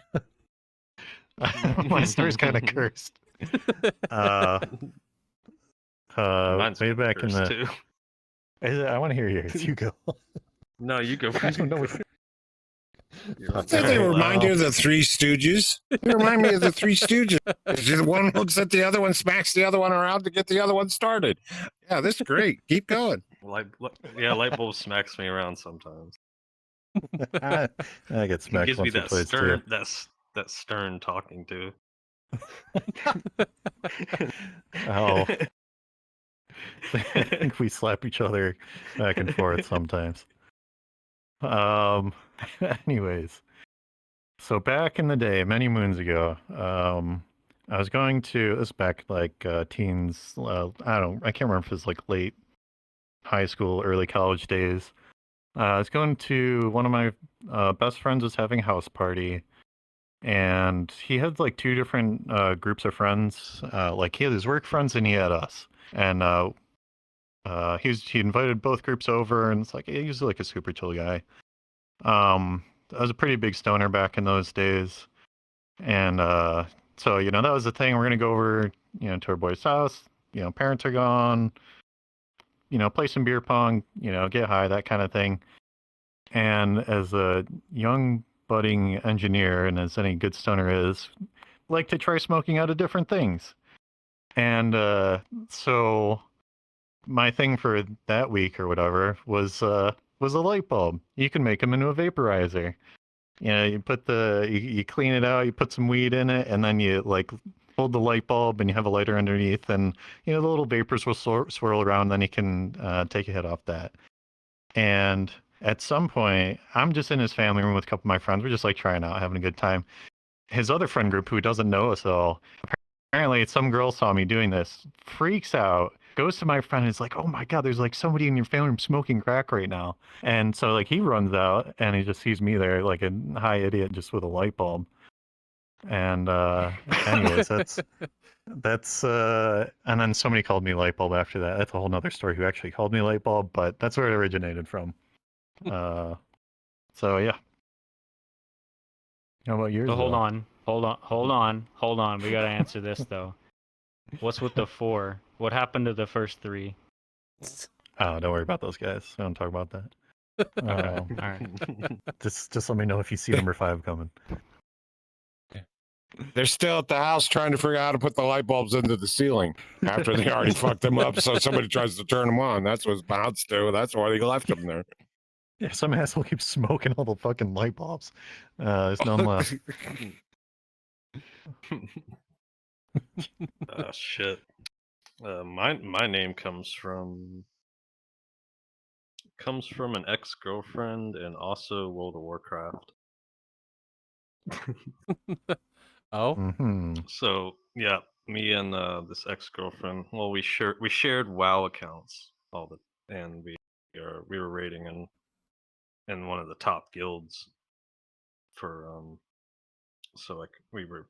story's kind of cursed. Mine's way back in the. too. I want to hear yours. You go. No, you go. I don't know. I think they remind you of the Three Stooges. They remind me of the Three Stooges. One looks at the other one, smacks the other one around to get the other one started. Yeah, this is great. Keep going. Lightbulb smacks me around sometimes. I get smacked gives me once or twice too. That stern talking to. Oh. I think we slap each other back and forth sometimes. Anyways, so back in the day, many moons ago, I was going to this back like teens. I can't remember if it was like late high school, early college days. I was going to one of my best friends was having a house party, and he had like two different groups of friends. Like he had his work friends and he had us, and he invited both groups over, and it's like he was like a super chill guy. I was a pretty big stoner back in those days, and so that was the thing. We're gonna go over, to our boy's house. Parents are gone. Play some beer pong. Get high, that kind of thing. And as a young budding engineer, and as any good stoner is, like to try smoking out of different things. And so my thing for that week or whatever was a light bulb. You can make them into a vaporizer. You know, you clean it out, you put some weed in it, and then you like hold the light bulb and you have a lighter underneath, and you know the little vapors will swirl around. Then you can take a hit off that. And at some point, I'm just in his family room with a couple of my friends. We're just like trying out, having a good time. His other friend group, who doesn't know us at all, apparently some girl saw me doing this, freaks out, goes to my friend and is like, "Oh my god, there's like somebody in your family room smoking crack right now." And so like he runs out and he just sees me there like a high idiot just with a light bulb. And anyways, that's and then somebody called me light bulb after that. That's a whole nother story who actually called me light bulb, but that's where it originated from. So yeah. How about yours? So hold on. We gotta answer this though. What's with the 4? What happened to the first 3? Oh, don't worry about those guys. I don't talk about that. All right. Just let me know if you see number 5 coming. They're still at the house trying to figure out how to put the light bulbs into the ceiling after they already fucked them up. So somebody tries to turn them on. That's what Bounce do. That's why they left them there. Yeah, some asshole keeps smoking all the fucking light bulbs. There's none left. Shit. My name comes from an ex-girlfriend and also World of Warcraft. Oh. Mm-hmm. So yeah, me and this ex-girlfriend. Well, we shared WoW accounts and we were raiding in one of the top guilds for so like we were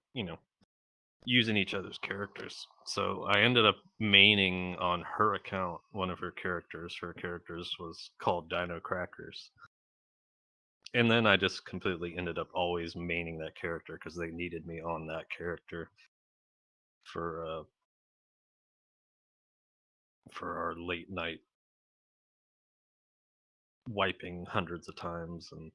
using each other's characters. So I ended up maining on her account one of her characters. Her characters was called Dino Crackers. And then I just completely ended up always maining that character because they needed me on that character for our late night wiping hundreds of times and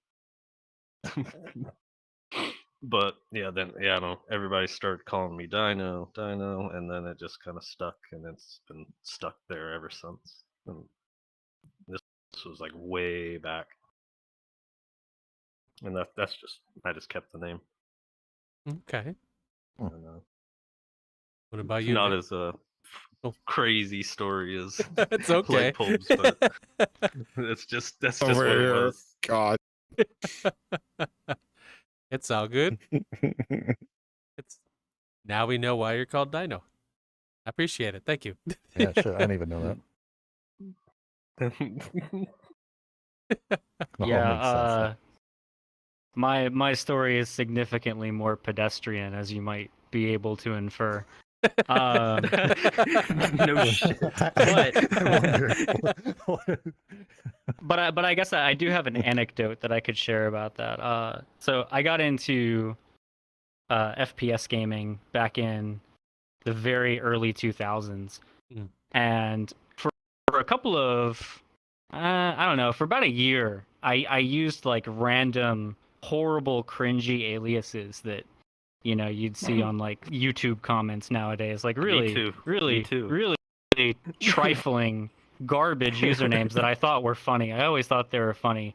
but yeah, then I don't know, everybody started calling me Dino, and then it just kind of stuck, and it's been stuck there ever since. And this was like way back, and that's just I just kept the name. Okay. And, what about you? Not as crazy story as it's okay. light bulbs, but that's just what it was. God. It's all good. Now we know why you're called Dino. I appreciate it. Thank you. Yeah, sure. I didn't even know that. Yeah, my story is significantly more pedestrian, as you might be able to infer. No shit. But I guess I do have an anecdote that I could share about that. So I got into FPS gaming back in the very early 2000s, and for a couple of I don't know, for about a year, I used like random horrible cringy aliases that you'd see on like YouTube comments nowadays, like really trifling garbage usernames that I thought were funny. I always thought they were funny.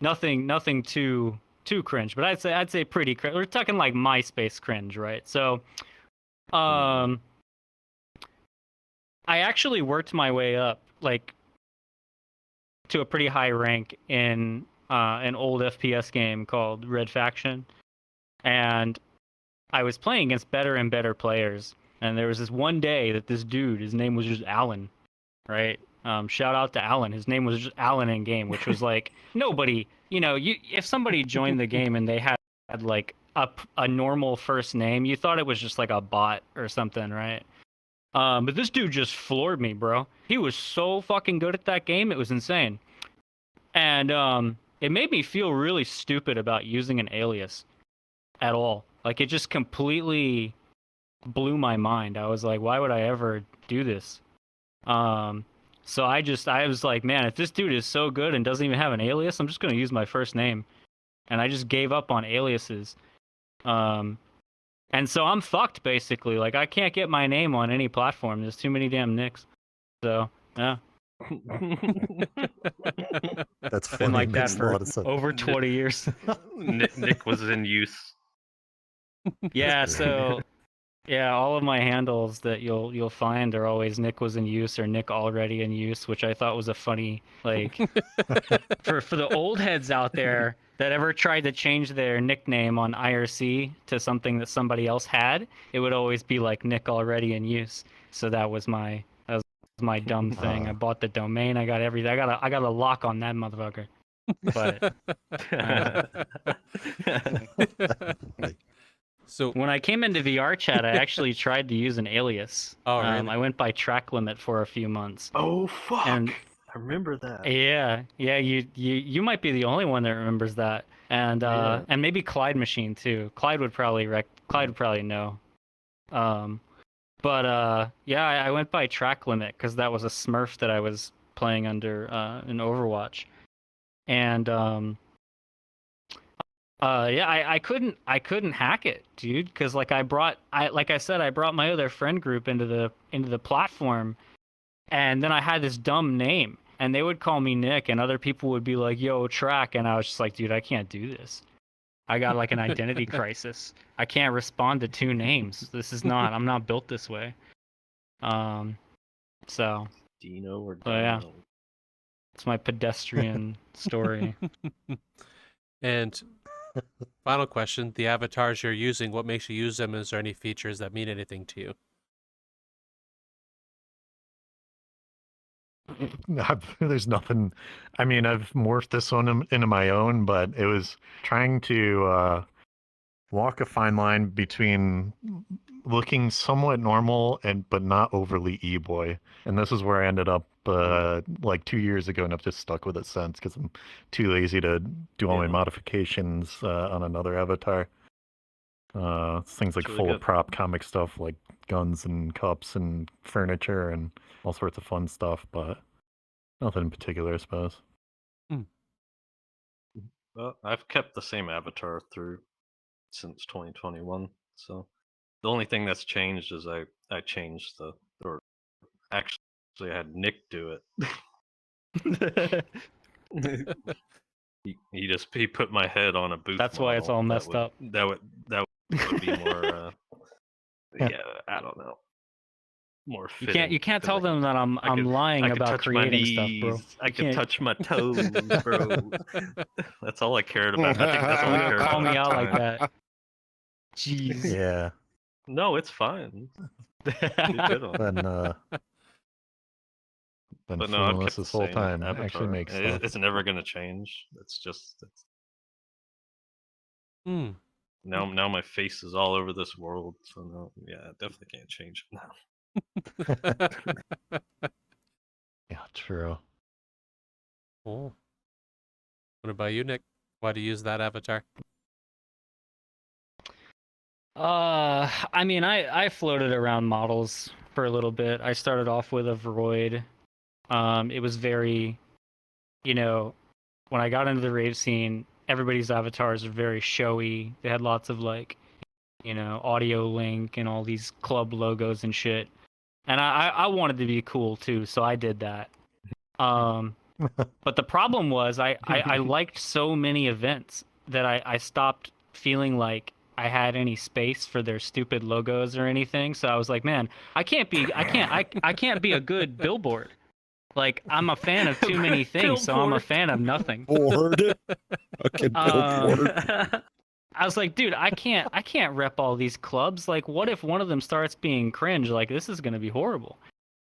Nothing too cringe, but I'd say pretty cringe. We're talking like MySpace cringe, right? So, I actually worked my way up like to a pretty high rank in an old FPS game called Red Faction, and I was playing against better and better players. And there was this one day that this dude, his name was just Alan, right? Shout out to Alan. His name was just Alan in game, which was like nobody, if somebody joined the game and they had like a normal first name, you thought it was just like a bot or something, right? But this dude just floored me, bro. He was so fucking good at that game. It was insane. And it made me feel really stupid about using an alias at all. Like, it just completely blew my mind. I was like, why would I ever do this? So I was like, man, if this dude is so good and doesn't even have an alias, I'm just going to use my first name. And I just gave up on aliases. And so I'm fucked basically. Like I can't get my name on any platform. There's too many damn Nicks. So yeah. That's funny. Been like that Makes a lot for of over 20 years. Nick was in use. Yeah, so yeah, all of my handles that you'll find are always Nick was in use or Nick already in use, which I thought was a funny like for the old heads out there that ever tried to change their nickname on IRC to something that somebody else had, it would always be like Nick already in use. So that was my dumb thing. I bought the domain, I got everything. I got a lock on that motherfucker. But so when I came into VRchat, I actually tried to use an alias. Oh, really? I went by track limit for a few months. Oh fuck! And I remember that. Yeah, you might be the only one that remembers that, and and maybe Clyde Machine too. Clyde would probably know. But yeah, I went by track limit because that was a Smurf that I was playing under in Overwatch, and yeah, I couldn't hack it, dude, because like I brought my other friend group into the platform, and then I had this dumb name, and they would call me Nick, and other people would be like, "Yo, Track," and I was just like, "Dude, I can't do this. I got like an identity crisis. I can't respond to two names. I'm not built this way." So Dino or Dino. Yeah, it's my pedestrian story. And final question: the avatars you're using, what makes you use them? Is there any features that mean anything to you? There's nothing. I mean, I've morphed this one into my own, but it was trying to walk a fine line between looking somewhat normal but not overly e-boy. And this is where I ended up like 2 years ago, and I've just stuck with it since because I'm too lazy to do all my modifications on another avatar. Things like full of prop comic stuff like guns and cups and furniture and all sorts of fun stuff, but nothing in particular, I suppose. Well, I've kept the same avatar through since 2021, so the only thing that's changed is I changed or actually I had Nick do it. he put my head on a booth. That's why it's all messed up. That would be more yeah, I don't know. More fitting. You can't tell them that I'm lying about creating stuff, bro. I can touch my toes, bro. That's all I cared about. I think that's all I cared about. Call me out like that. Jeez. Yeah. No, it's fine. Been fooling us this whole time. Avatar. Actually makes sense. It's never gonna change. It's just now my face is all over this world, so no, yeah, I definitely can't change it now. Yeah, true. Cool. What about you, Nick? Why do you use that avatar? I mean, I floated around models for a little bit. I started off with a Vroid. It was very, when I got into the rave scene, everybody's avatars are very showy. They had lots of like, audio link and all these club logos and shit. And I wanted to be cool too, so I did that. But the problem was I liked so many events that I stopped feeling like I had any space for their stupid logos or anything. So I was like, man, I can't be a good billboard. Like, I'm a fan of too many things, so I'm a fan of nothing. Board. Okay, billboard. I was like, dude, I can't rep all these clubs. Like, what if one of them starts being cringe? Like, this is gonna be horrible.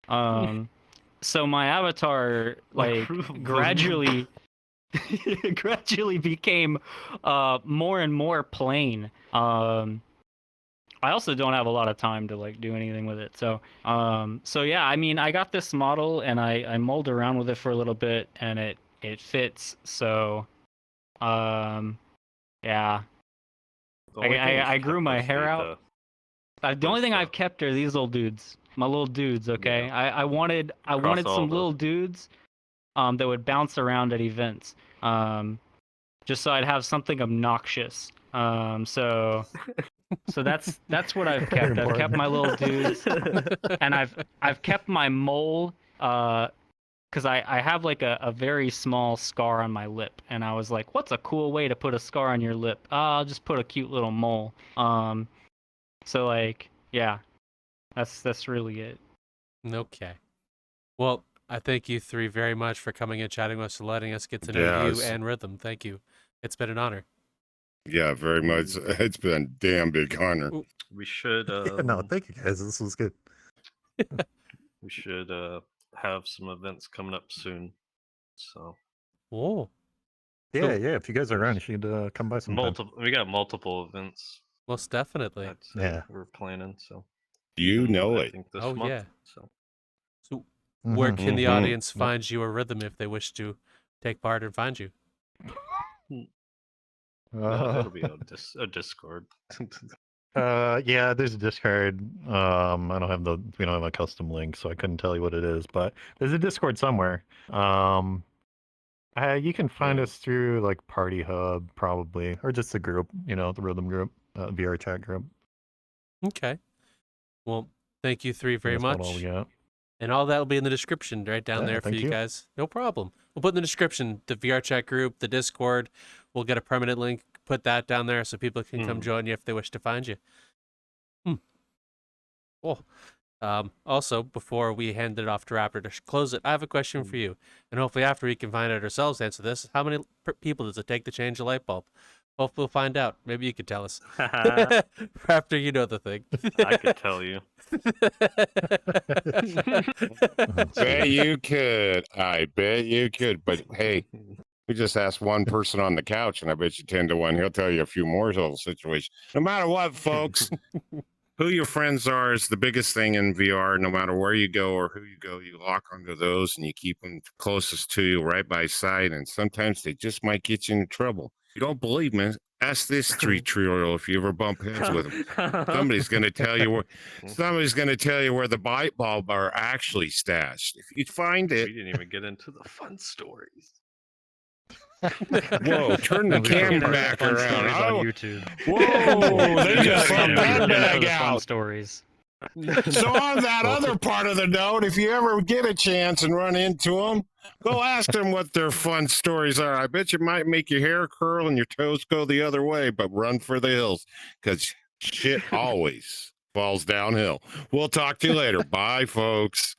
So my avatar gradually became more and more plain. I also don't have a lot of time to like do anything with it. So yeah, I mean, I got this model and I mulled around with it for a little bit and it fits. So yeah. I grew my hair out. The only thing I've kept are these little dudes. My little dudes, okay? Yeah. I wanted some little dudes that would bounce around at events. Just so I'd have something obnoxious. So So that's what I've kept. I've kept my little dudes, and I've kept my mole. Because I have like a very small scar on my lip, and I was like, what's a cool way to put a scar on your lip? I'll just put a cute little mole. So like, yeah, that's really it. Okay. Well, I thank you three very much for coming and chatting with us and letting us get to know you and Rythm. Thank you. It's been an honor. Yeah, very much. It's been a damn big honor. We should. No, thank you guys. This was good. We should have some events coming up soon. So. Whoa. Yeah. If you guys are around, you should come by sometime. We got multiple events. Most definitely. Yeah. We're planning. So. You know I it. think this month, yeah. So where can the audience find you or Rythm if they wish to take part and find you? It'll be a Discord. Yeah, there's a Discord. We don't have a custom link, so I couldn't tell you what it is, but there's a Discord somewhere. You can find us through like Party Hub probably, or just the group, the Rythm group, VRchat group. Okay. Well, thank you three very much. All we got. And all that will be in the description right down there for you guys. No problem. We'll put in the description the VRchat group, the Discord. We'll get a permanent link, put that down there so people can come join you if they wish to find you. Cool. Also, before we hand it off to Raptor to close it, I have a question for you. And hopefully after we can find out ourselves answer this. How many people does it take to change a light bulb? Hopefully we'll find out. Maybe you could tell us. Raptor, you know the thing. I could tell you. Bet you could. I bet you could. But hey, we just asked one person on the couch, and I bet you 10 to 1 he'll tell you a few more little situations. No matter what, folks, who your friends are is the biggest thing in VR. No matter where you go or who you go, you lock onto those and you keep them closest to you right by side. And sometimes they just might get you in trouble. If you don't believe me, ask this street trio if you ever bump heads with them. Somebody's going to tell you where the light bulb are actually stashed. If you find it, we didn't even get into the fun stories. Whoa, turn the camera back around. On YouTube. Whoa, they just let that bag out. Fun stories. So on that other part of the note, if you ever get a chance and run into them, go ask them what their fun stories are. I bet you might make your hair curl and your toes go the other way, but run for the hills because shit always falls downhill. We'll talk to you later. Bye, folks.